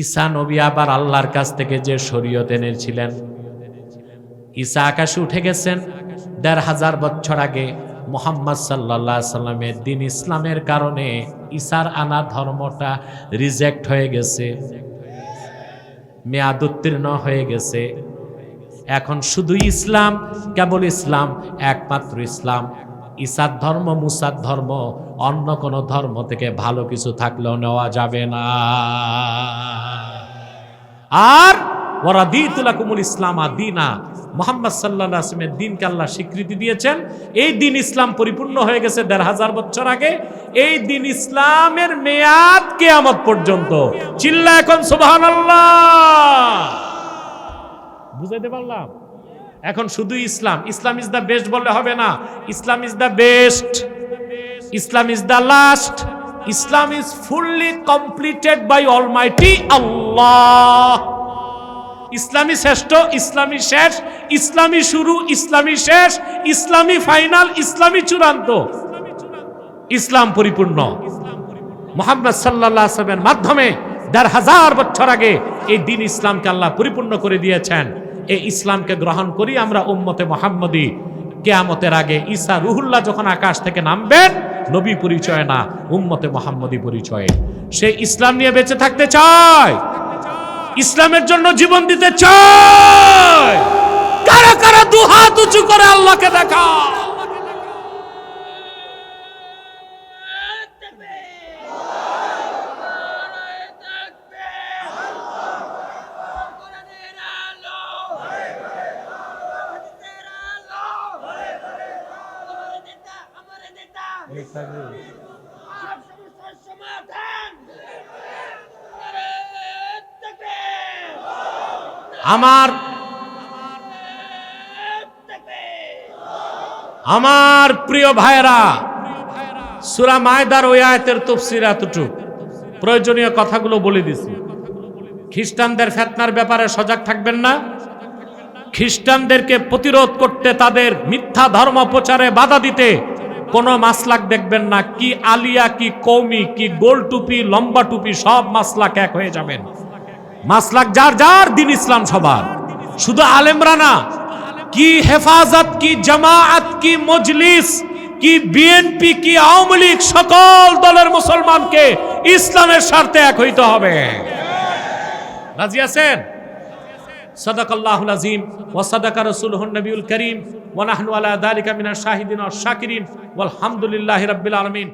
A: ঈসা নবী আবার আল্লাহর কাছ থেকে যে শরীয়ত এনেছিলেন, ঈসা আকাশে উঠে গেছেন ১৫০০ বছর আগে। মুহাম্মদ সাল্লাল্লাহু আলাইহি সাল্লামের দিন ইসলামের কারণে ঈসার আনা ধর্মটা রিজেক্ট হয়ে গেছে, মেয়াদ উত্তীর্ণ হয়ে গেছে। এখন শুধু ইসলাম, কেবল ইসলাম, একমাত্র ইসলাম। ঈসার ধর্ম, মুসার ধর্ম, অন্য কোন ধর্ম থেকে ভালো কিছু থাকলেও নেওয়া যাবে না। আর ওয়ারাদিতু লাকুমুল ইসলামা দীনা, মুহাম্মদ সাল্লাল্লাহু আলাইহি ওয়াসাল্লামের দ্বীনকে আল্লাহ স্বীকৃতি দিয়েছেন। এই দ্বীন ইসলাম পরিপূর্ণ হয়ে গেছে ১৫০০ বছর আগে। এই দ্বীন ইসলামের মেয়াদ কিয়ামত পর্যন্ত। চিল্লা এখন সুবহানাল্লাহ। বুঝাইতে পারলাম? এখন শুধু Islam, Islam is the best বললে হবে না। Islam is the best, Islam is the last, Islam is fully completed by almighty Allah. ইসলামী শ্রেষ্ঠ, ইসলামী শেষ, ইসলামী শুরু, ইসলামী শেষ, ইসলামী ফাইনাল, ইসলামী চূড়ান্ত। ইসলাম পরিপূর্ণ। মুহাম্মদ সাল্লাল্লাহু আলাইহি ওয়াসাল্লামের মাধ্যমে ১৫০০ বছর আগে এই দিন ইসলামকে আল্লাহ পরিপূর্ণ করে দিয়েছেন। এই ইসলামকে গ্রহণ করি আমরা উম্মতে মুহাম্মদী। কিয়ামতের আগে ঈসা রুহুল্লাহ যখন আকাশ থেকে নামবেন, নবী পরিচয় না, উম্মতে মুহাম্মদী পরিচয়ে সে ইসলাম নিয়ে বেঁচে থাকতে চায়, ইসলামের জন্য জীবন দিতে চায়। কারা কারা দুহাত উঁচু করে আল্লাহকে দেখা। আমার প্রিয় ভাইরা, সূরা মায়দার ওই আয়াতের তাফসীর এতটুকু, প্রয়োজনীয় কথাগুলো বলে দিছি। খ্রিস্টানদের ফিতনার ব্যাপারে সজাগ থাকবেন না। খ্রিস্টানদেরকে প্রতিরোধ করতে, তাদের মিথ্যা ধর্ম প্রচারে বাধা দিতে কোনো মাসলাক দেখবেন না। কি আলিয়া, কি কৌমি, কি গোল টুপি, লম্বা টুপি, সব মাসলাক এক হয়ে যাবেন। মাসলাক যার যার, দিন ইসলাম সবার। শুধু আলেমরা না, কি হেফাজত, কি জামায়াত, কি মজলিস, কি বিএনপি, কি আওয়ামী লীগ, সকল দলের মুসলমানকে ইসলামের স্বার্থে এক হইতে হবে। রাজি আছেন? সাদাকাল্লাহুল আযীম ওয়া সাদাকা রাসূলুহুন নবিয়ুল কারীম ওয়া নাহনু আলা যালিকা মিনাশ শাহিদিন ওয়াশ শাকিরিন ওয়াল হামদুলিল্লাহি রাব্বিল আলামিন।